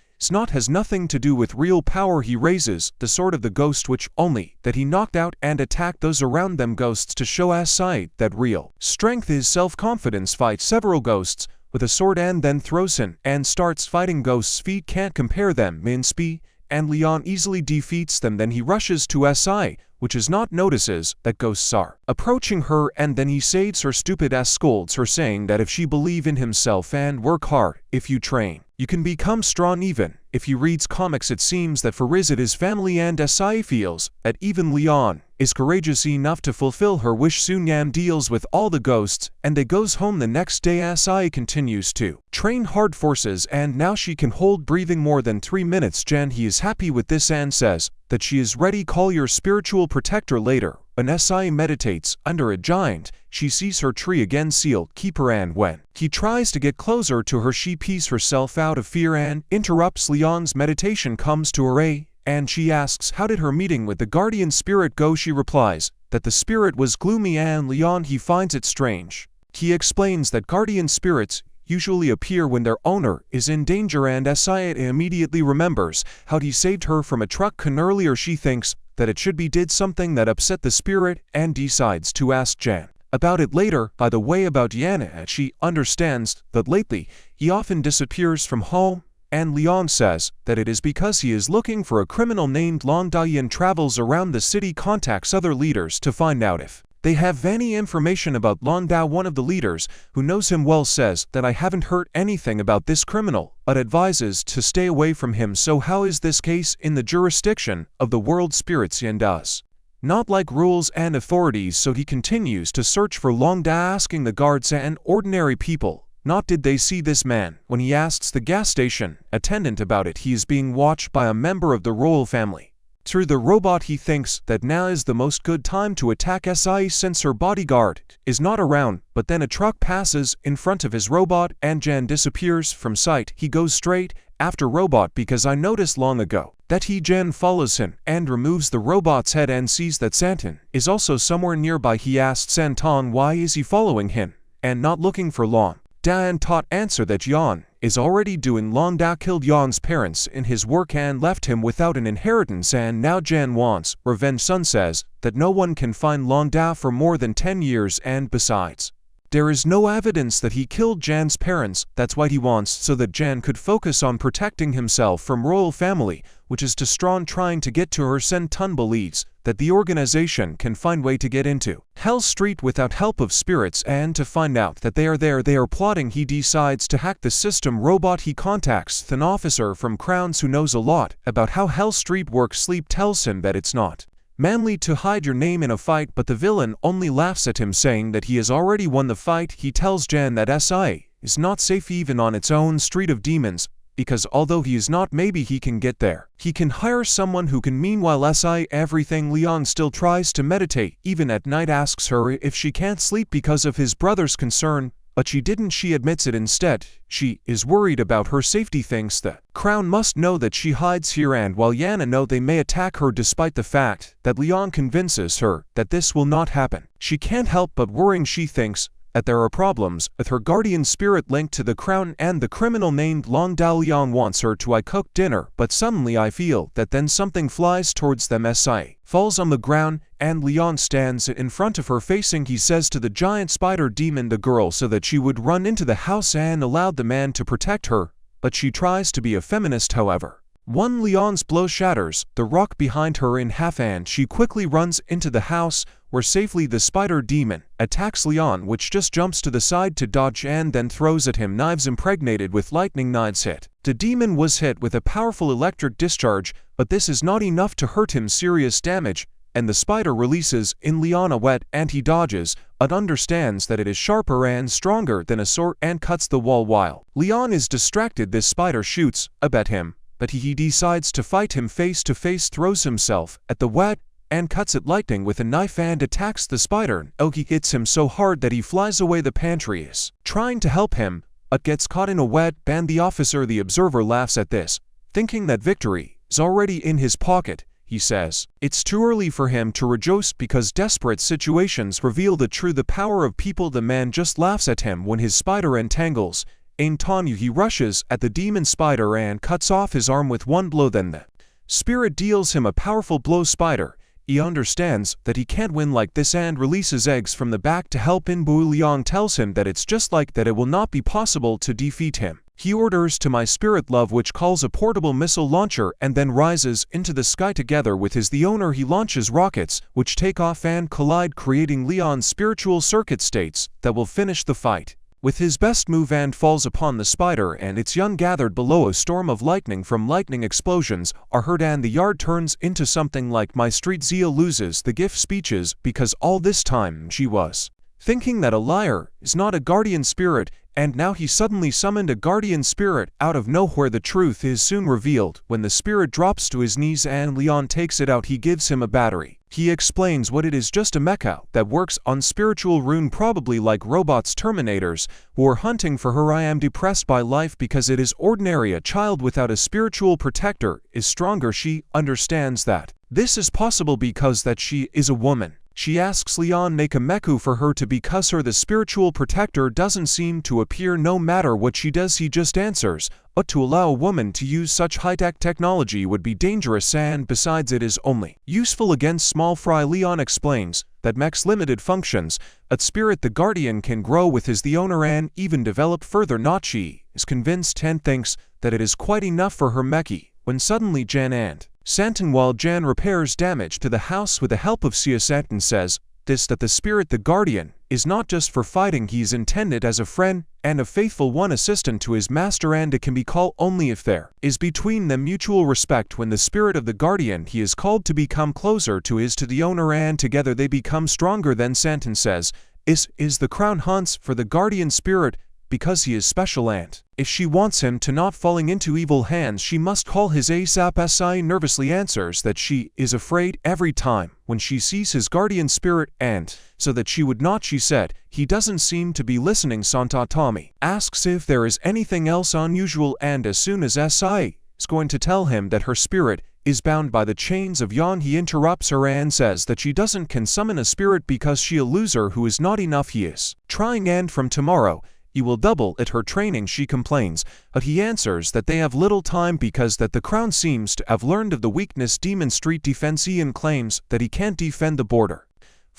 has nothing to do with real power. He raises the sword of the ghost, which only that he knocked out and attacked those around them ghosts to show Si that real strength is self-confidence. Fights several ghosts with a sword and then throws in and starts fighting ghosts. Feet can't compare them in speed, and Liang easily defeats them. Then he rushes to Si, which is not notices that ghosts are approaching her, and then he saves her. Stupid ass scolds her, saying that if she believe in himself and work hard, if you train, you can become strong. Even if he reads comics, it seems that for Riz it is family, and Si feels that even Liang is courageous enough to fulfill her wish. Soon Yam deals with all the ghosts, and they goes home the next day. Si continues to train hard forces, and now she can hold breathing more than 3 minutes. Jan he is happy with this and says that she is ready. Call your spiritual protector later. When Si meditates under a giant, she sees her tree again sealed keeper, and when he tries to get closer to her, she pees herself out of fear and interrupts Liang's meditation. Comes to her and she asks how did her meeting with the guardian spirit go. She replies that the spirit was gloomy, and Liang he finds it strange. He explains that guardian spirits usually appear when their owner is in danger, and Si immediately remembers how he saved her from a truck earlier. She thinks that it should be did something that upset the spirit and decides to ask Jan about it later. By the way, about Yana, she understands that lately he often disappears from home, and Liang says that it is because he is looking for a criminal named Long Dayan. Travels around the city, contacts other leaders to find out if they have any information about Long Dao. One of the leaders, who knows him well, says that I haven't heard anything about this criminal, but advises to stay away from him. So how is this case in the jurisdiction of the world spirits? Yan does not like rules and authorities, so he continues to search for Long Dao, asking the guards and ordinary people not did they see this man. When he asks the gas station attendant about it, he is being watched by a member of the royal family. Through the robot he thinks that now is the most good time to attack SI since her bodyguard is not around, but then a truck passes in front of his robot and Jan disappears from sight. He goes straight after robot because I noticed long ago that Jan follows him and removes the robot's head and sees that Santon is also somewhere nearby. He asks Santon why is he following him and not looking for Long Da, and Tot answer that Jan is already doing. Long Da killed Jan's parents in his work and left him without an inheritance, and now Jan wants revenge. Sun says that no one can find Long Da for more than 10 years, and besides, there is no evidence that he killed Jan's parents. That's why he wants so that Jan could focus on protecting himself from royal family, which is Strawn trying to get to her. Santon believes that the organization can find way to get into Hell Street without help of spirits, and to find out that they are there, they are plotting. He decides to hack the system robot. He contacts an officer from Crowns who knows a lot about how Hell Street works. Sleep tells him that it's not manly to hide your name in a fight, but the villain only laughs at him, saying that he has already won the fight. He tells Jan that SI is not safe even on its own street of demons, because although he is not, maybe he can get there. He can hire someone who can. Meanwhile, SI everything. Leon still tries to meditate, even at night, asks her if she can't sleep because of his brother's concern, but she didn't. She admits it instead. She is worried about her safety, thinks the Crown must know that she hides here, and while Yana know they may attack her, despite the fact that Leon convinces her that this will not happen. She can't help but worrying. She thinks that there are problems with her guardian spirit linked to the Crown and the criminal named Long Da. Leon wants her to cook dinner, but suddenly I feel that then something flies towards them. SI falls on the ground and Leon stands in front of her facing. He says to the giant spider demon the girl so that she would run into the house and allowed the man to protect her, but she tries to be a feminist. However, one Leon's blow shatters the rock behind her in half and she quickly runs into the house, where safely the spider demon attacks Leon, which just jumps to the side to dodge and then throws at him knives impregnated with lightning. Knives hit. The demon was hit with a powerful electric discharge, but this is not enough to hurt him serious damage, and the spider releases in Leon a web and he dodges, but understands that it is sharper and stronger than a sword and cuts the wall. While Leon is distracted, this spider shoots at him, but he decides to fight him face to face, throws himself at the web and cuts it lightning with a knife and attacks the spider. He hits him so hard that he flies away. The pantry is trying to help him, but gets caught in a web and the officer. The observer laughs at this, thinking that victory is already in his pocket. He says it's too early for him to rejoice because desperate situations reveal the the power of people. The man just laughs at him when his spider entangles in Tanya. He rushes at the demon spider and cuts off his arm with one blow. Then the spirit deals him a powerful blow. Spider he understands that he can't win like this and releases eggs from the back to help in. Bu Liang tells him that it's just like that, it will not be possible to defeat him. He orders to my spirit love, which calls a portable missile launcher and then rises into the sky. Together with the owner, he launches rockets which take off and collide, creating Leon's spiritual circuit states that will finish the fight with his best move, and falls upon the spider and its young. Gathered below, a storm of lightning from lightning explosions are heard and the yard turns into something like my street. Zia loses the gift speeches because all this time she was thinking that a liar is not a guardian spirit, and now he suddenly summoned a guardian spirit out of nowhere. The truth is soon revealed when the spirit drops to his knees and Leon takes it out. He gives him a battery. He explains what it is, just a mecha that works on spiritual rune, probably like robots, Terminators, who are hunting for her. I am depressed by life because it is ordinary. A child without a spiritual protector is stronger. She understands that this is possible because that she is a woman. She asks Leon make a meku for her to because her the spiritual protector doesn't seem to appear no matter what she does. He just answers, but to allow a woman to use such high-tech technology would be dangerous, and besides it is only useful against small fry. Leon explains that mech's limited functions, at spirit the guardian can grow with the owner and even develop further. Not she is convinced and thinks that it is quite enough for her mechi, when suddenly Jan and Santon, while Jan repairs damage to the house with the help of Sia, Santon says that the spirit the guardian is not just for fighting, he is intended as a friend and a faithful one, assistant to his master, and it can be called only if there is between them mutual respect. When the spirit of the guardian he is called to become closer to the owner, and together they become stronger. Then Santon says is the crown hunts for the guardian spirit because he is special and if she wants him to not falling into evil hands she must call his ASAP. Si nervously answers that she is afraid every time when she sees his guardian spirit and so that she would not. She said, he doesn't seem to be listening. Santa Tommy asks if there is anything else unusual and as soon as Si is going to tell him that her spirit is bound by the chains of Yan, he interrupts her and says that she doesn't can summon a spirit because she a loser who is not enough. He is trying and from tomorrow he will double at her training. She complains, but he answers that they have little time because that the crown seems to have learned of the weakness Demon Street defense and claims that he can't defend the border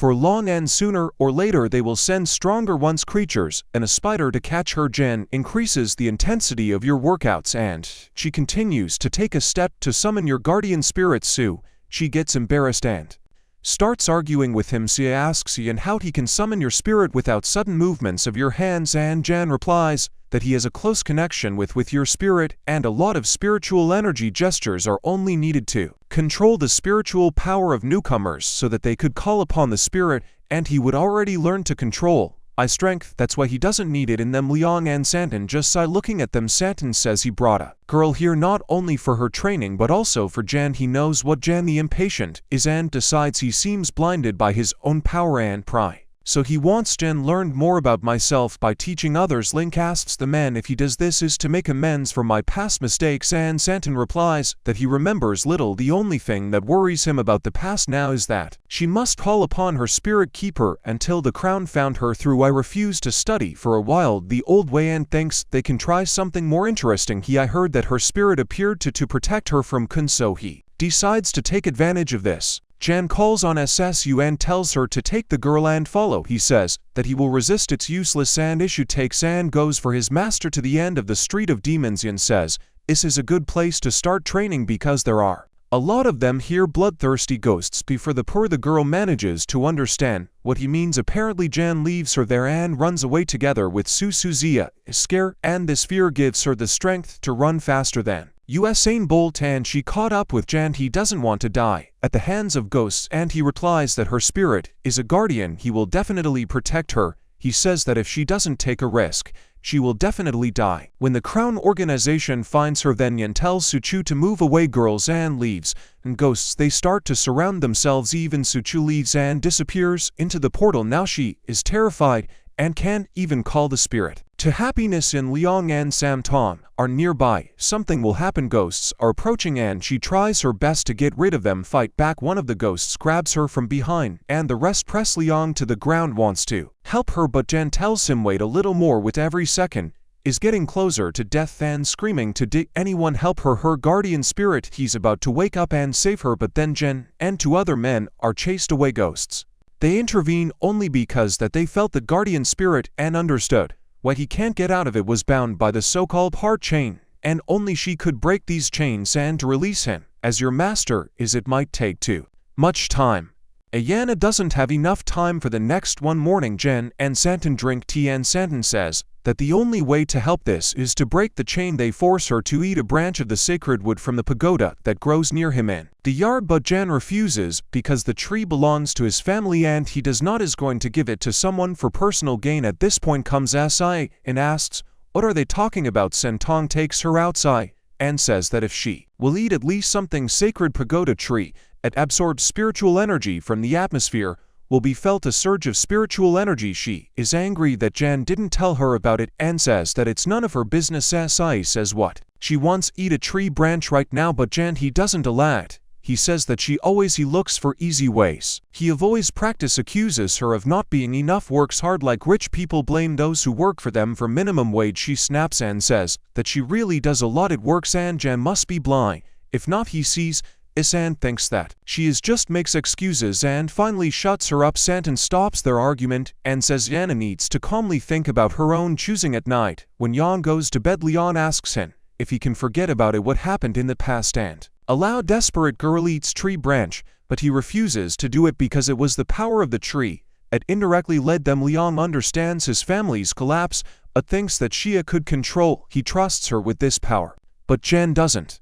for long and sooner or later they will send stronger ones creatures and a spider to catch her. Jen increases the intensity of your workouts and she continues to take a step to summon your guardian spirit. Sue, she gets embarrassed and starts arguing with him. Sia asks Ian how he can summon your spirit without sudden movements of your hands and Jan replies that he has a close connection with your spirit and a lot of spiritual energy gestures are only needed to control the spiritual power of newcomers so that they could call upon the spirit and he would already learn to control strength. That's why he doesn't need it in them. Liang and Santan just sigh looking at them. Santan says he brought a girl here not only for her training but also for Jan. He knows what Jan the impatient is and decides he seems blinded by his own power and pride. So he wants Jen learned more about myself by teaching others. Link asks the man if he does this is to make amends for my past mistakes and Santan replies that he remembers little. The only thing that worries him about the past now is that she must call upon her spirit keeper until the crown found her through. I refuse to study for a while the old way and thinks they can try something more interesting. I heard that her spirit appeared to protect her from Kun, so he decides to take advantage of this. Jan calls on SSU and tells her to take the girl and follow. He says that he will resist it's useless and Ishu takes and goes for his master to the end of the Street of Demons and says this is a good place to start training because there are a lot of them here, bloodthirsty ghosts. Before the poor the girl manages to understand what he means. Apparently Jan leaves her there and runs away together with Susuzia. Scare and this fear gives her the strength to run faster than Usain Bolt and she caught up with Jan. He doesn't want to die at the hands of ghosts and he replies that her spirit is a guardian. He will definitely protect her. He says that if she doesn't take a risk, she will definitely die. When the Crown organization finds her, then Yan tells Suchu to move away. Girls and leaves, and ghosts they start to surround themselves. Even Suchu leaves and disappears into the portal. Now she is terrified and can't even call the spirit to happiness. In Liang and Sam Tong are nearby. Something will happen. Ghosts are approaching and she tries her best to get rid of them. Fight back. One of the ghosts grabs her from behind and the rest press Liang to the ground. Wants to help her but Jen tells him wait a little more. With every second is getting closer to death and screaming to anyone help her. Her guardian spirit he's about to wake up and save her but then Jen and two other men are chased away. Ghosts they intervene only because that they felt the guardian spirit and understood why he can't get out of it was bound by the so-called heart chain and only she could break these chains and to release him. As your master is it might take too much time. Ayana doesn't have enough time for the next one morning. Jen and Santan drink tea and Santan says that the only way to help this is to break the chain. They force her to eat a branch of the sacred wood from the pagoda that grows near him in the yard but Jan refuses because the tree belongs to his family and he does not is going to give it to someone for personal gain. At this point comes Si and asks what are they talking about. Sentong takes her outside and says that if she will eat at least something sacred pagoda tree it absorbs spiritual energy from the atmosphere will be felt a surge of spiritual energy. She is angry that Jan didn't tell her about it and says that it's none of her business. Si says what she wants eat a tree branch right now but Jan he doesn't allow it. He says that he looks for easy ways. He always accuses her of not being enough, works hard like rich people, blame those who work for them for minimum wage. She snaps and says that she really does a lot at work and Jan must be blind. If not he sees. Isan thinks that she is just makes excuses and finally shuts her up. Santan stops their argument and says Yana needs to calmly think about her own choosing. At night, when Yang goes to bed, Leon asks him if he can forget about it what happened in the past and allow desperate girl eats tree branch, but he refuses to do it because it was the power of the tree that indirectly led them. Leon understands his family's collapse, but thinks that Shia could control. He trusts her with this power, but Jen doesn't.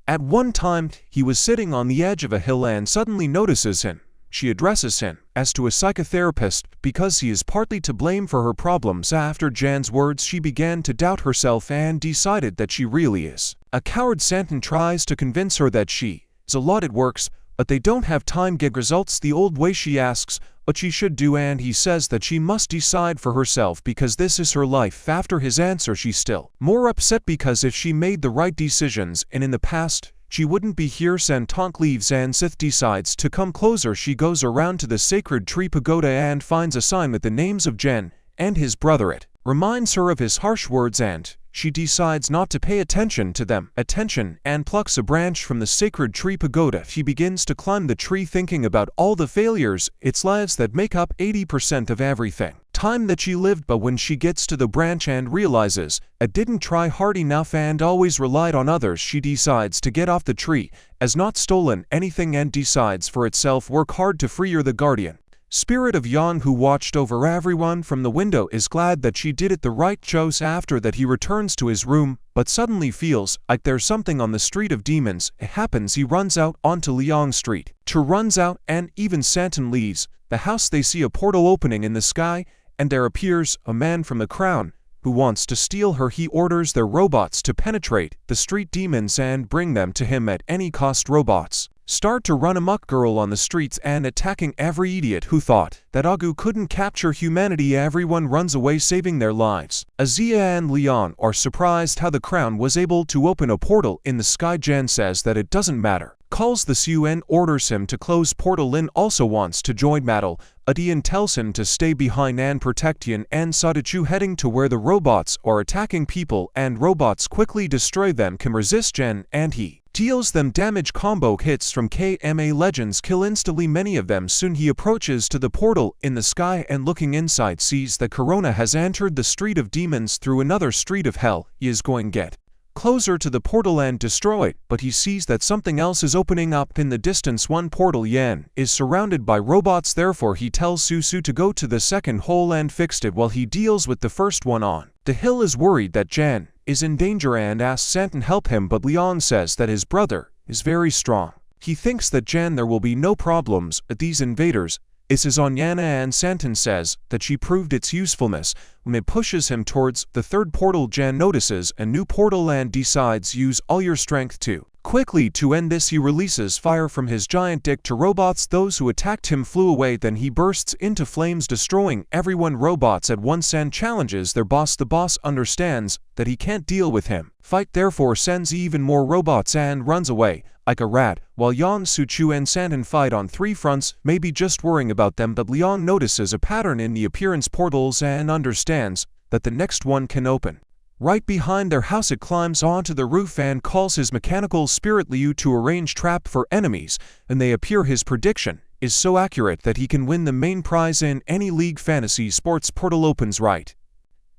At one time, he was sitting on the edge of a hill and suddenly notices him she addresses him as to a psychotherapist because he is partly to blame for her problems. After Jan's words, she began to doubt herself and decided that she really is a coward. Santon tries to convince her that she is a lot, it works, but they don't have time. Get results the old way. She asks what she should do, and he says that she must decide for herself because this is her life. After his answer, she's still more upset because if she made the right decisions and in the past, she wouldn't be here. Santon leaves and Sith decides to come closer. She goes around to the Sacred Tree Pagoda and finds a sign with the names of Jen and his brother. It reminds her of his harsh words and she decides not to pay attention to them and plucks a branch from the Sacred Tree Pagoda. She begins to climb the tree thinking about all the failures, its lives that make up 80% of everything time that she lived. But when she gets to the branch and realizes I didn't try hard enough and always relied on others, she decides to get off the tree, as not stolen anything, and decides for itself work hard to free her. The guardian spirit of Yan, who watched over everyone from the window, is glad that she did it the right choice. After that, he returns to his room, but suddenly feels like there's something on the Street of Demons. It happens he runs out onto Liang Street. Runs out, and even Santon leaves the house. They see a portal opening in the sky, and there appears a man from the crown who wants to steal her. He orders their robots to penetrate the street demons and bring them to him at any cost. Robots start to run amok girl on the streets and attacking every idiot who thought that Agu couldn't capture humanity. Everyone runs away, saving their lives. Azia and Leon are surprised how the crown was able to open a portal in the sky. Jan says that it doesn't matter, calls the Su and orders him to close portal. Lin also wants to join battle. Adian tells him to stay behind and protect Yan and Sadachu, heading to where the robots are attacking people, and robots quickly destroy them. Can resist Jen and he deals them damage. Combo hits from KMA Legends kill instantly many of them. Soon he approaches to the portal in the sky and looking inside sees that Corona has entered the Street of Demons through another street of hell. He is going to get closer to the portal and destroy it, but he sees that something else is opening up in the distance. One portal. Yan is surrounded by robots, therefore he tells Susu to go to the second hole and fixed it while he deals with the first one. On the hill is worried that Jan is in danger and asks Santon help him, but Leon says that his brother is very strong. He thinks that Jan there will be no problems at these invaders. This is on Yana, and Santon says that she proved its usefulness. When it pushes him towards the third portal, Jan notices a new portal and decides use all your strength to quickly to end this. He releases fire from his giant dick to robots. Those who attacked him flew away. Then he bursts into flames, destroying everyone. Robots at once and challenges their boss. The boss understands that he can't deal with him fight, therefore sends even more robots and runs away like a rat, while Yan, Suchu and Santon fight on three fronts, maybe just worrying about them. But Leon notices a pattern in the appearance portals and understands that the next one can open right behind their house. It climbs onto the roof and calls his mechanical spirit Liu to arrange trap for enemies, and they appear. His prediction is so accurate that he can win the main prize in any League Fantasy Sports. Portal opens right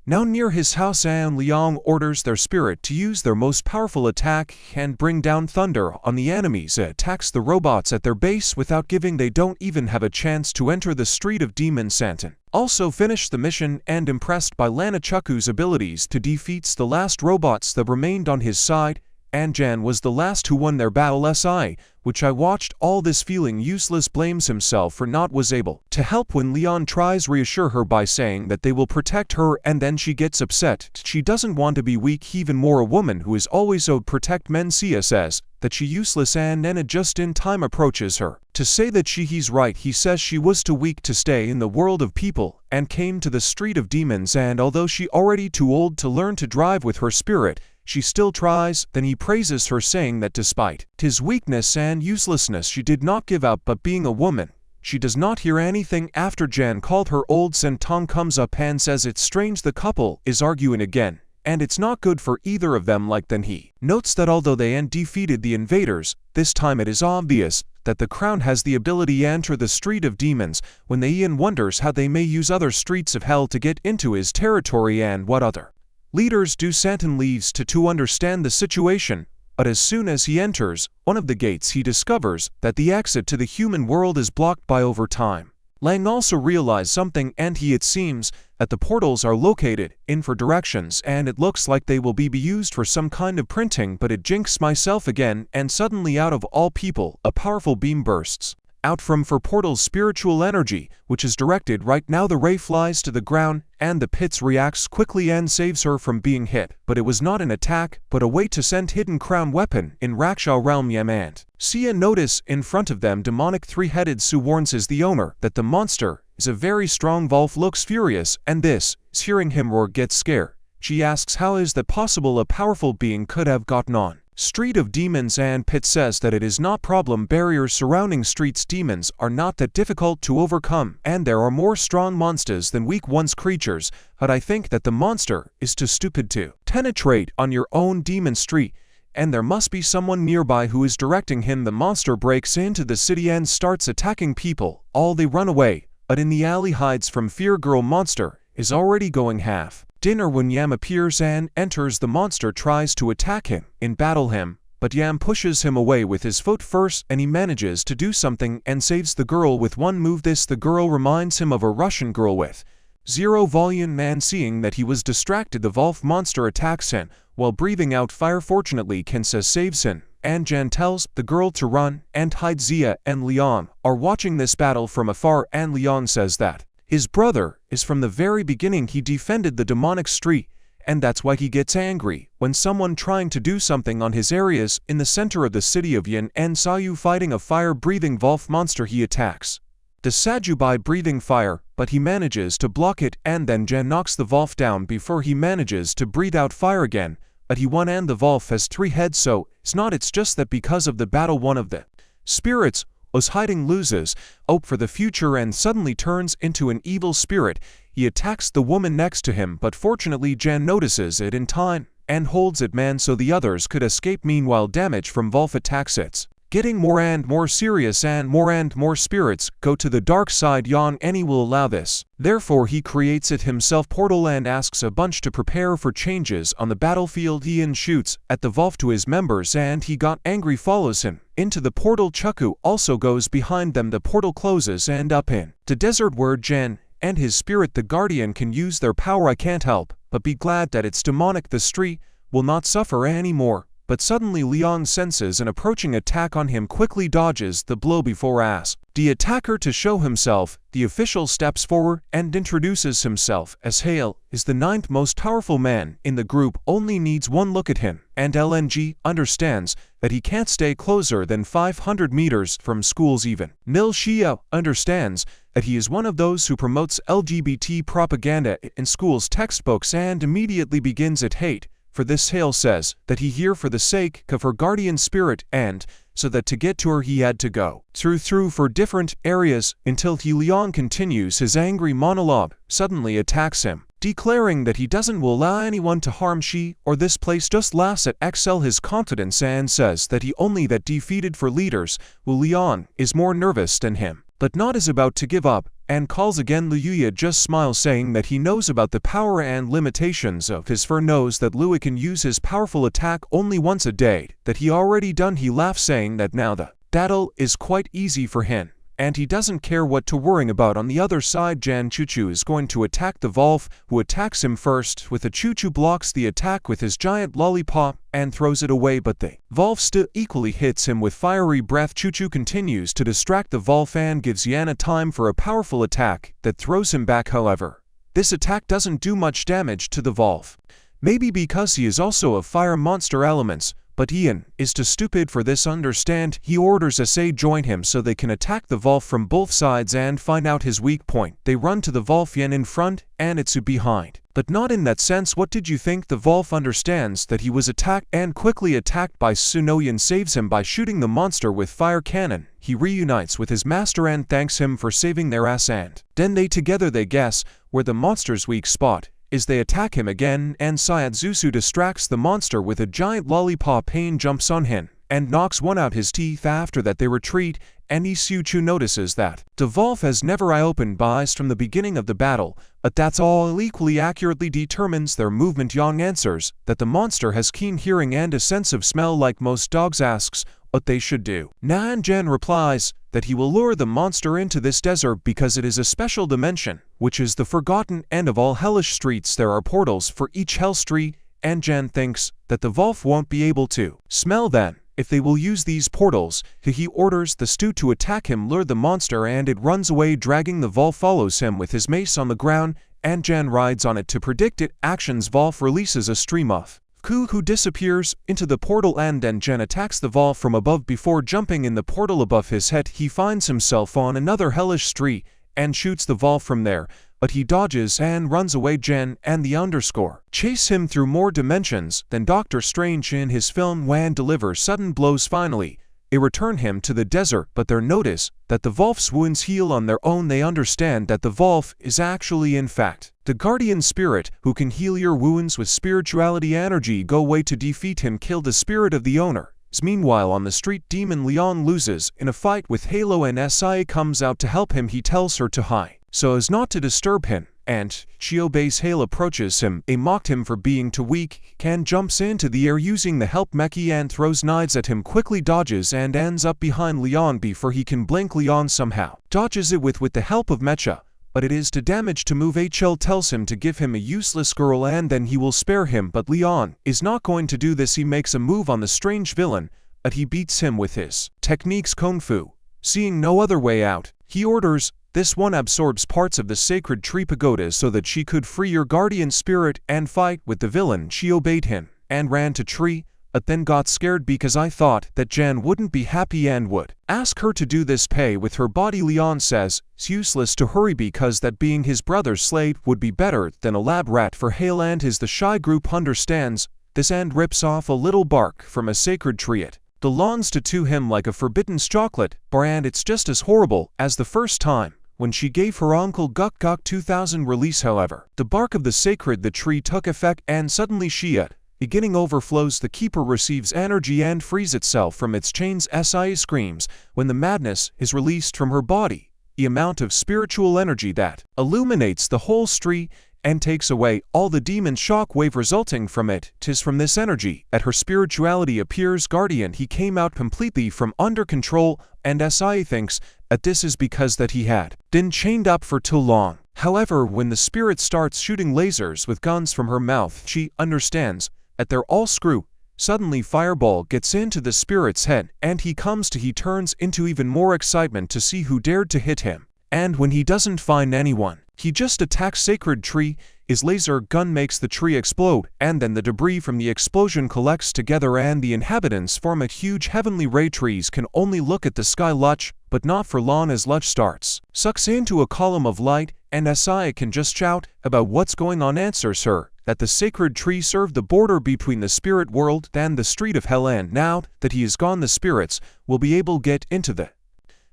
now near his house, and Liang orders their spirit to use their most powerful attack and bring down thunder on the enemies. It attacks the robots at their base without giving. They don't even have a chance to enter the Street of Demons. Santon also finished the mission and impressed by Lana Chuku's abilities to defeats the last robots that remained on his side, and Jan was the last who won their battle. Si, which I watched all this feeling useless, blames himself for not was able to help when Leon tries reassure her by saying that they will protect her, and then she gets upset. She doesn't want to be weak, even more a woman who is always owed protect men. Sia says that she useless, and Nena just in time approaches her to say that he's right. He says she was too weak to stay in the world of people and came to the Street of Demons, and although she already too old to learn to drive with her spirit, she still tries. Then he praises her, saying that despite his weakness and uselessness she did not give up. But being a woman, she does not hear anything. After Jan called her old, Sentong comes up and says it's strange the couple is arguing again, and it's not good for either of them. Then he notes that although they defeated the invaders, this time it is obvious that the crown has the ability to enter the Street of Demons. When they Ian wonders how they may use other streets of hell to get into his territory and what other leaders do. Santon leaves to understand the situation, but as soon as he enters one of the gates, he discovers that the exit to the human world is blocked by overtime. Lang also realized something, and it seems that the portals are located in for directions, and it looks like they will be used for some kind of printing. But it jinxes myself again, and suddenly out of all people a powerful beam bursts out from for portal's spiritual energy, which is directed right now. The ray flies to the ground, and the pits reacts quickly and saves her from being hit. But it was not an attack, but a way to send hidden crown weapon in Raksha realm Yamant. Sia notice in front of them demonic three-headed Su warns his the owner that the monster is a very strong. Volf looks furious, and this is hearing him roar gets scared. She asks how is that possible a powerful being could have gotten on Street of Demons, and Pit says that it is not problem. Barriers surrounding Street's demons are not that difficult to overcome, and there are more strong monsters than weak ones creatures, but I think that the monster is too stupid to penetrate on your own demon street, and there must be someone nearby who is directing him. The monster breaks into the city and starts attacking people. All they run away, but in the alley hides from fear. Girl monster is already going half dinner when Yam appears and enters. The monster tries to attack him in battle him, but Yam pushes him away with his foot first, and he manages to do something and saves the girl with one move. The girl reminds him of a Russian girl with zero volume, and seeing that he was distracted, the Volf monster attacks him while breathing out fire. Fortunately Kensa saves him, and Jan tells the girl to run and hide. Zia and Leon are watching this battle from afar, and Leon says that his brother is from the very beginning he defended the demonic street, and that's why he gets angry when someone trying to do something on his areas. In the center of the city of Yin and Sayu fighting a fire-breathing Volf monster, he attacks the Saju by breathing fire, but he manages to block it, and then Jen knocks the Volf down before he manages to breathe out fire again, but he won, and the Volf has 3 heads. So it's just that because of the battle one of the spirits was hiding loses hope for the future and suddenly turns into an evil spirit. He attacks the woman next to him, but fortunately Jan notices it in time and holds it man so the others could escape. Meanwhile damage from Volf attacks it's getting more and more serious, and more spirits go to the dark side. Yan Any will allow this. Therefore he creates it himself portal and asks a bunch to prepare for changes on the battlefield. Ian shoots at the Volf to his members, and he got angry follows him into the portal. Chuku also goes behind them. The portal closes and up in the desert where Jen and his spirit the guardian can use their power. I can't help but be glad that it's demonic. The street will not suffer anymore. But suddenly Leon senses an approaching attack on him, quickly dodges the blow before asks the attacker to show himself. The official steps forward and introduces himself as Hale is the 9th most powerful man in the group, only needs one look at him, and LNG understands that he can't stay closer than 500 meters from schools. Even Nil Shia understands that he is one of those who promotes LGBT propaganda in schools' textbooks and immediately begins at hate. For this Hale says that he here for the sake of her guardian spirit, and so that to get to her he had to go through for different areas until Leon continues his angry monologue, suddenly attacks him, declaring that he doesn't will allow anyone to harm she or this place just laughs at Excel his confidence and says that he only that defeated for leaders who Leon is more nervous than him, but not is about to give up, and calls again. Luyuya just smiles saying that he knows about the power and limitations of his fur, knows that Lui can use his powerful attack only once a day, that he already done. He laughs saying that now the battle is quite easy for him, and he doesn't care what to worrying about. On the other side Jan Chuchu is going to attack the Volf, who attacks him first with a Chuchu blocks the attack with his giant lollipop and throws it away, but the Volf still equally hits him with fiery breath. Chuchu continues to distract the Volf and gives Yana time for a powerful attack that throws him back. However, this attack doesn't do much damage to the Volf, maybe because he is also of fire monster elements, but Ian is too stupid for this. Understand, he orders SA join him so they can attack the Volf from both sides and find out his weak point. They run to the Volf, Yen in front and Itsu behind, but not in that sense. What did you think? The Volf understands that he was attacked and quickly attacked by Sunoyan saves him by shooting the monster with fire cannon. He reunites with his master and thanks him for saving their ass, and then together they guess where the monster's weak spot is. They attack him again, and Sayatsusu distracts the monster with a giant lollipop. Pain jumps on him and knocks one out his teeth. After that they retreat, and Isuchu notices that the Volf has never opened eyes from the beginning of the battle, but that's all equally accurately determines their movement. Yang answers that the monster has keen hearing and a sense of smell like most dogs, asks what they should do. Nanjan replies that he will lure the monster into this desert because it is a special dimension, which is the forgotten end of all hellish streets. There are portals for each hell street, and Jan thinks that the Volf won't be able to smell them, if they will use these portals. He orders the Stu to attack him, lure the monster, and it runs away dragging. The Volf follows him with his mace on the ground, and Jan rides on it to predict it actions. Volf releases a stream of Ku, who disappears into the portal, and then Jan attacks the Volf from above. Before jumping in the portal above his head, he finds himself on another hellish tree and shoots the Volf from there, but he dodges and runs away. Jen and the Underscore chase him through more dimensions than Doctor Strange in his film Wan delivers sudden blows. Finally, they return him to the desert, but they notice that the Volf's wounds heal on their own. They understand that the Volf is actually, in fact, the guardian spirit who can heal your wounds with spirituality energy. Go away to defeat him, kill the spirit of the owner. Meanwhile, on the street, Demon Leon loses in a fight with Halo, and SIA comes out to help him. He tells her to hide so as not to disturb him, and she obeys. Hale approaches him. They mocked him for being too weak. Can jumps into the air using the help mechie and throws knives at him, quickly dodges and ends up behind Leon before he can blink. Leon somehow dodges it with the help of Mecha, but it is too damaged to move. HL tells him to give him a useless girl and then he will spare him, but Leon is not going to do this. He makes a move on the strange villain, but he beats him with his techniques kung fu. Seeing no other way out, he orders this one absorbs parts of the sacred tree pagoda so that she could free your guardian spirit and fight with the villain. She obeyed him and ran to tree, but then got scared because I thought that Jan wouldn't be happy and would ask her to do this pay with her body. Leon says it's useless to hurry because that being his brother's slave would be better than a lab rat for Hale, and the shy group understands this and rips off a little bark from a sacred tree. It belongs to him like a forbidden chocolate bar, and it's just as horrible as the first time when she gave her uncle Guk Guk 2000 release. However, the bark of the sacred the tree took effect, and suddenly Shia beginning overflows. The keeper receives energy and frees itself from its chains. SIA screams when the madness is released from her body. The amount of spiritual energy that illuminates the whole tree and takes away all the demon shock wave resulting from it. 'Tis from this energy that her spirituality appears. Guardian, he came out completely from under control, and SIA thinks that this is because that he had been chained up for too long. However, when the spirit starts shooting lasers with guns from her mouth, she understands that they're all screw. Suddenly Fireball gets into the spirit's head, and he turns into even more excitement to see who dared to hit him. And when he doesn't find anyone, he just attacks sacred tree. His laser gun makes the tree explode, and then the debris from the explosion collects together and the inhabitants form a huge heavenly ray. Trees can only look at the sky Luch, but not for long, as Luch starts sucks into a column of light, and SIA can just shout about what's going on. Answers her that the sacred tree served the border between the spirit world and the street of hell, and now that he is gone, the spirits will be able to get into the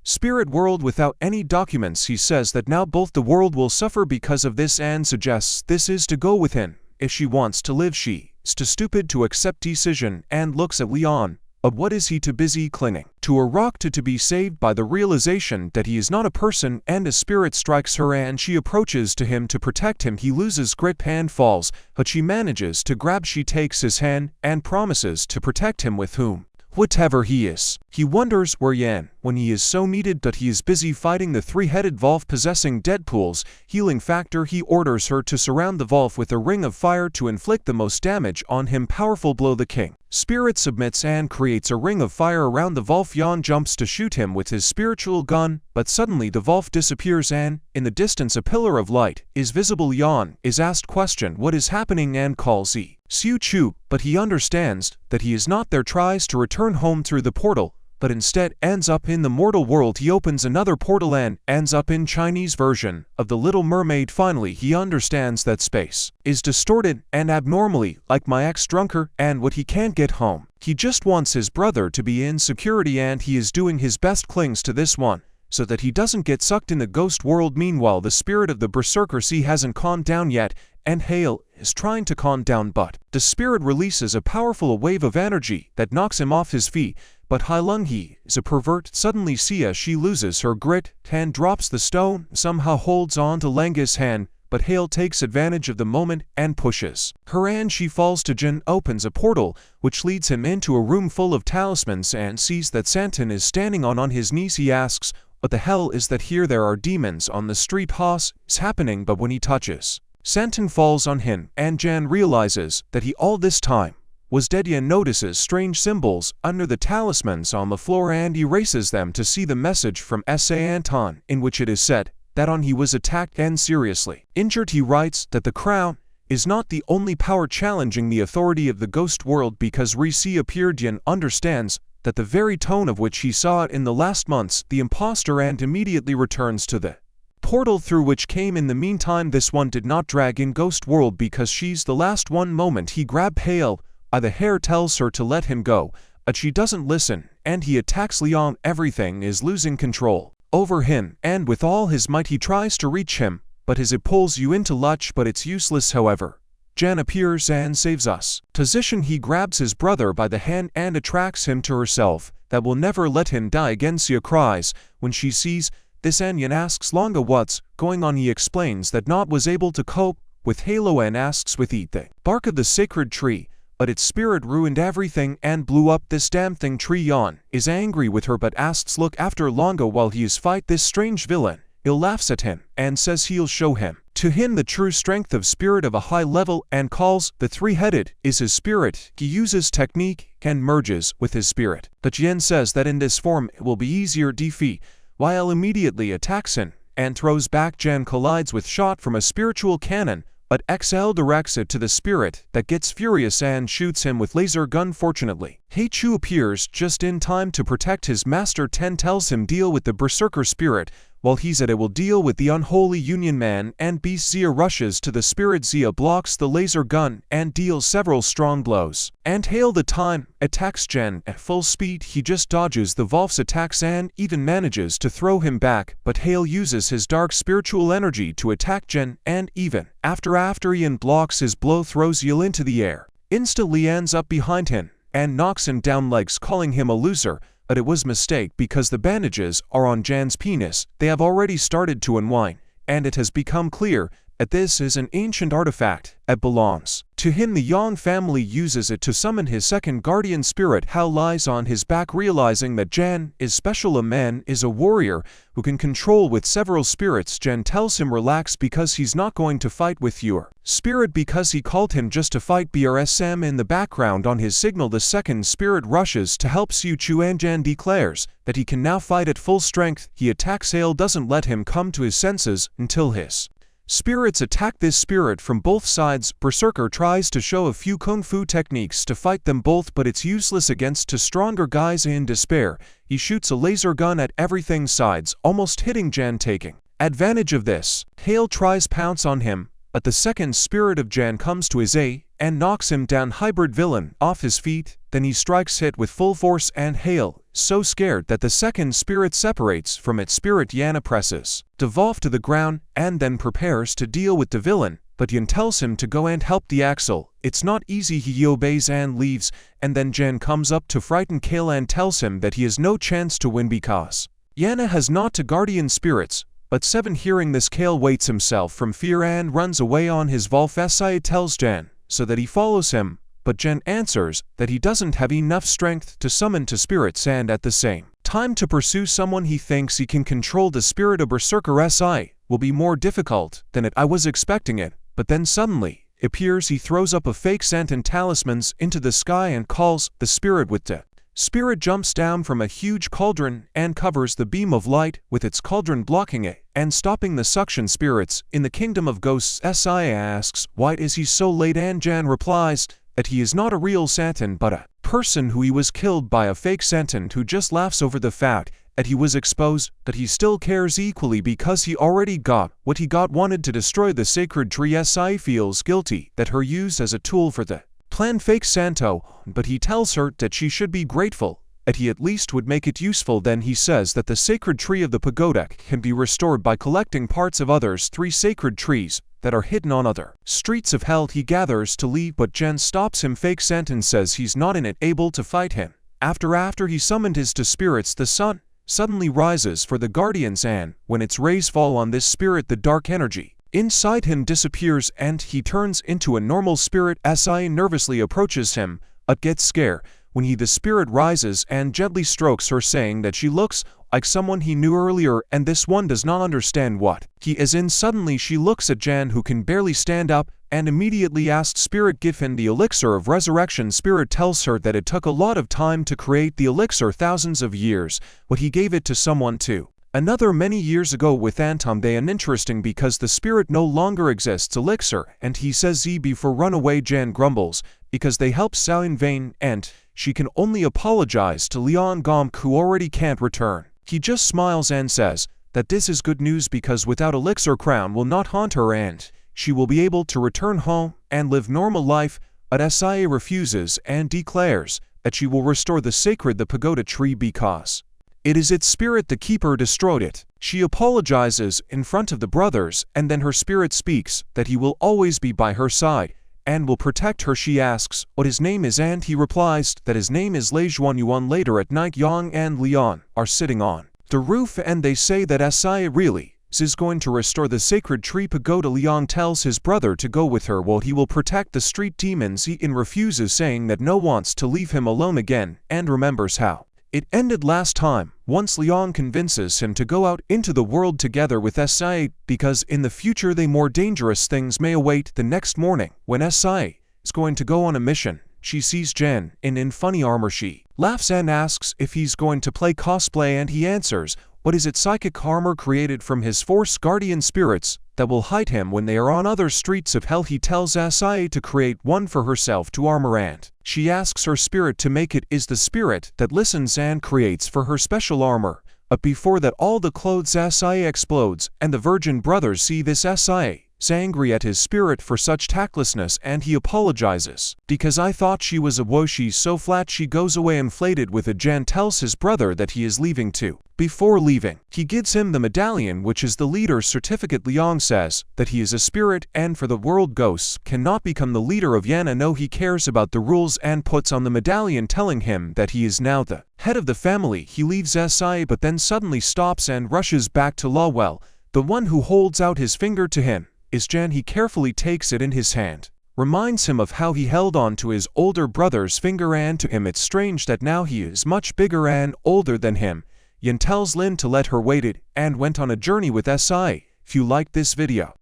spirit world without any documents. He says that now both the world will suffer because of this, and suggests this is to go with him. If she wants to live, she is too stupid to accept decision, and looks at Leon. But what is he too busy clinging to a rock to be saved by the realization that he is not a person, and a spirit strikes her and she approaches to him to protect him. He loses grip and falls, but she manages to grab. She takes his hand and promises to protect him with whom whatever he is. He wonders where Yan when he is so needed, but he is busy fighting the three-headed Volf possessing Deadpool's healing factor. He orders her to surround the Volf with a ring of fire to inflict the most damage on him. Powerful blow. The king spirit submits and creates a ring of fire around the Volf. Yan jumps to shoot him with his spiritual gun, but suddenly the Volf disappears and, in the distance, a pillar of light is visible. Yan is asked question what is happening and calls Siu Chu, but he understands that he is not there. Tries to return home through the portal, but instead ends up in the mortal world. He opens another portal and ends up in Chinese version of The Little Mermaid. Finally, he understands that space is distorted and abnormally like my ex-drunker, and what he can't get home. He just wants his brother to be in security, and he is doing his best, clings to this one so that he doesn't get sucked in the ghost world. Meanwhile, the spirit of the Berserker Sea hasn't calmed down yet, and Hale is trying to calm down, but the spirit releases a powerful wave of energy that knocks him off his feet. But Hailung, he is a pervert. Suddenly Sia, she loses her grit and drops the stone, somehow holds on to Lenga's hand, but Hale takes advantage of the moment and pushes her, and she falls to Jin. Opens a portal which leads him into a room full of talismans and sees that Santon is standing on his knees. He asks what the hell is that here? There are demons on the street. Haas is happening, but when he touches Santon falls on him, and Jan realizes that he all this time was dead. Yan notices strange symbols under the talismans on the floor and erases them to see the message from S.A. Anton, in which it is said that on he was attacked and seriously injured. He writes that the crown is not the only power challenging the authority of the ghost world, because Risi appeared. Yan understands that the very tone of which he saw it in the last months, the impostor, and immediately returns to the portal through which came. In the meantime, this one did not drag in ghost world because she's the last one. Moment he grabbed Hale by the hair, tells her to let him go, but she doesn't listen, and he attacks Leon. Everything is losing control over him, and with all his might he tries to reach him, but it pulls you into Luch, but it's useless. However, Jan appears and saves us. Position he grabs his brother by the hand and attracts him to herself. That will never let him die again. Sia cries when she sees this, and Yan asks Longa what's going on. He explains that Not was able to cope with Halo and asks with eat the bark of the sacred tree, but its spirit ruined everything and blew up this damn thing. Tree Yan is angry with her but asks look after Longa while he is fight this strange villain. Il laughs at him and says he'll show him to him the true strength of spirit of a high level, and calls the three-headed is his spirit. He uses technique and merges with his spirit, but Yan says that in this form it will be easier defeat, while immediately attacks him and throws back. Jan collides with shot from a spiritual cannon, but XL directs it to the spirit that gets furious and shoots him with laser gun. Fortunately, Heichu appears just in time to protect his master. Ten tells him deal with the berserker spirit, while he's at it will deal with the unholy Union Man and Beast. Zia rushes to the spirit. Zia blocks the laser gun and deals several strong blows, and Hale the time attacks Jen at full speed. He just dodges the Wolf's attacks and even manages to throw him back, but Hale uses his dark spiritual energy to attack Jen, and even after Ian blocks his blow, throws Yil into the air. Instantly ends up behind him and knocks him down legs, calling him a loser, but it was mistake because the bandages are on Jan's penis. They have already started to unwind, and it has become clear that this is an ancient artifact that belongs to him. The Yang family uses it to summon his second guardian spirit. Hal lies on his back, realizing that Jan is special. A man is a warrior who can control with several spirits. Jan tells him relax because he's not going to fight with your spirit because he called him just to fight BRSM. In the background on his signal, the second spirit rushes to help Su Chu, and Jan declares that he can now fight at full strength. He attacks Hale, doesn't let him come to his senses until his spirits attack this spirit from both sides. Berserker tries to show a few kung fu techniques to fight them both, but it's useless against two stronger guys. In despair, he shoots a laser gun at everything's sides, almost hitting Jan. Taking advantage of this, Hale tries pounce on him, but the second spirit of Jan comes to his aid and knocks him down. Hybrid villain off his feet. Then he strikes hit with full force, and Hale, so scared that the second spirit separates from its spirit. Yana presses Devolve to the ground and then prepares to deal with the villain, but Yan tells him to go and help the Axel. It's not easy. He obeys and leaves, and then Jan comes up to frighten Kale and tells him that he has no chance to win because Yana has not to guardian spirits. But Seven, hearing this, Kale waits himself from fear and runs away on his Wolf. Si tells Jan so that he follows him, but Jan answers that he doesn't have enough strength to summon two spirits and at the same time to pursue someone he thinks he can control. The spirit of Berserker Si will be more difficult than I was expecting it, but then suddenly appears. He throws up a fake scent and talismans into the sky and calls the spirit with the spirit jumps down from a huge cauldron and covers the beam of light with its cauldron, blocking it and stopping the suction. Spirits in the kingdom of ghosts. Si asks why is he so late, and Jan replies that he is not a real Satan but a person who he was killed by a fake Satan, who just laughs over the fact that he was exposed, but he still cares equally because he already got what he wanted to destroy the sacred tree. Si feels guilty that her used as a tool for the plan fake Santo, but he tells her that she should be grateful that he at least would make it useful. Then he says that the sacred tree of the pagoda can be restored by collecting parts of others' 3 sacred trees that are hidden on other streets of hell. He gathers to leave, but Jen stops him. Fake Santon says he's not in it able to fight him. After he summoned his 2 spirits, the sun suddenly rises for the guardians, and when its rays fall on this spirit, the dark energy inside him disappears and he turns into a normal spirit. Si nervously approaches him, but gets scared when the spirit rises and gently strokes her, saying that she looks like someone he knew earlier, and this one does not understand what he is in. Suddenly she looks at Jan, who can barely stand up, and immediately asks Spirit give him the elixir of resurrection. Spirit tells her that it took a lot of time to create the elixir, thousands of years, but he gave it to someone too. Another many years ago with Anton they, and interesting because the spirit no longer exists elixir, and he says before run away. Jan grumbles because they help Sal in vain, and she can only apologize to Leon Gomk, who already can't return. He just smiles and says that this is good news because without elixir Crown will not haunt her and she will be able to return home and live normal life, but Sia refuses and declares that she will restore the sacred the pagoda tree because it is its spirit the keeper destroyed it. She apologizes in front of the brothers, and then her spirit speaks that he will always be by her side and will protect her. She asks what his name is, and he replies that his name is Lejuan Yuan. Later at night, Yang and Leon are sitting on the roof, and they say that Sia really is going to restore the sacred tree pagoda. Leon tells his brother to go with her while he will protect the street demons. Ian refuses, saying that no wants to leave him alone again, and remembers how it ended last time. Once Leon convinces him to go out into the world together with Sia, because in the future they more dangerous things may await. The next morning, when Sia is going to go on a mission, she sees Jan in funny armor. She laughs and asks if he's going to play cosplay, and he answers, what is it? Psychic armor created from his Force guardian spirits that will hide him when they are on other streets of hell. He tells Sia to create one for herself to armor, and she asks her spirit to make it. Is the spirit that listens and creates for her special armor. But before that, all the clothes Sia explodes, and the Virgin brothers see this. Sia is angry at his spirit for such tactlessness, and he apologizes because I thought she was a woe. She's so flat. She goes away inflated with it. Jan tells his brother that he is leaving too. Before leaving, he gives him the medallion, which is the leader's certificate. Leon says that he is a spirit, and for the world ghosts cannot become the leader of Yana. No, he cares about the rules and puts on the medallion, telling him that he is now the head of the family. He leaves Sia, but then suddenly stops and rushes back to Lawwell. The one who holds out his finger to him is Jan. He carefully takes it in his hand, reminds him of how he held on to his older brother's finger, and to him it's strange that now he is much bigger and older than him. Yan tells Lin to let her wait it and went on a journey with Sia. If you liked this video,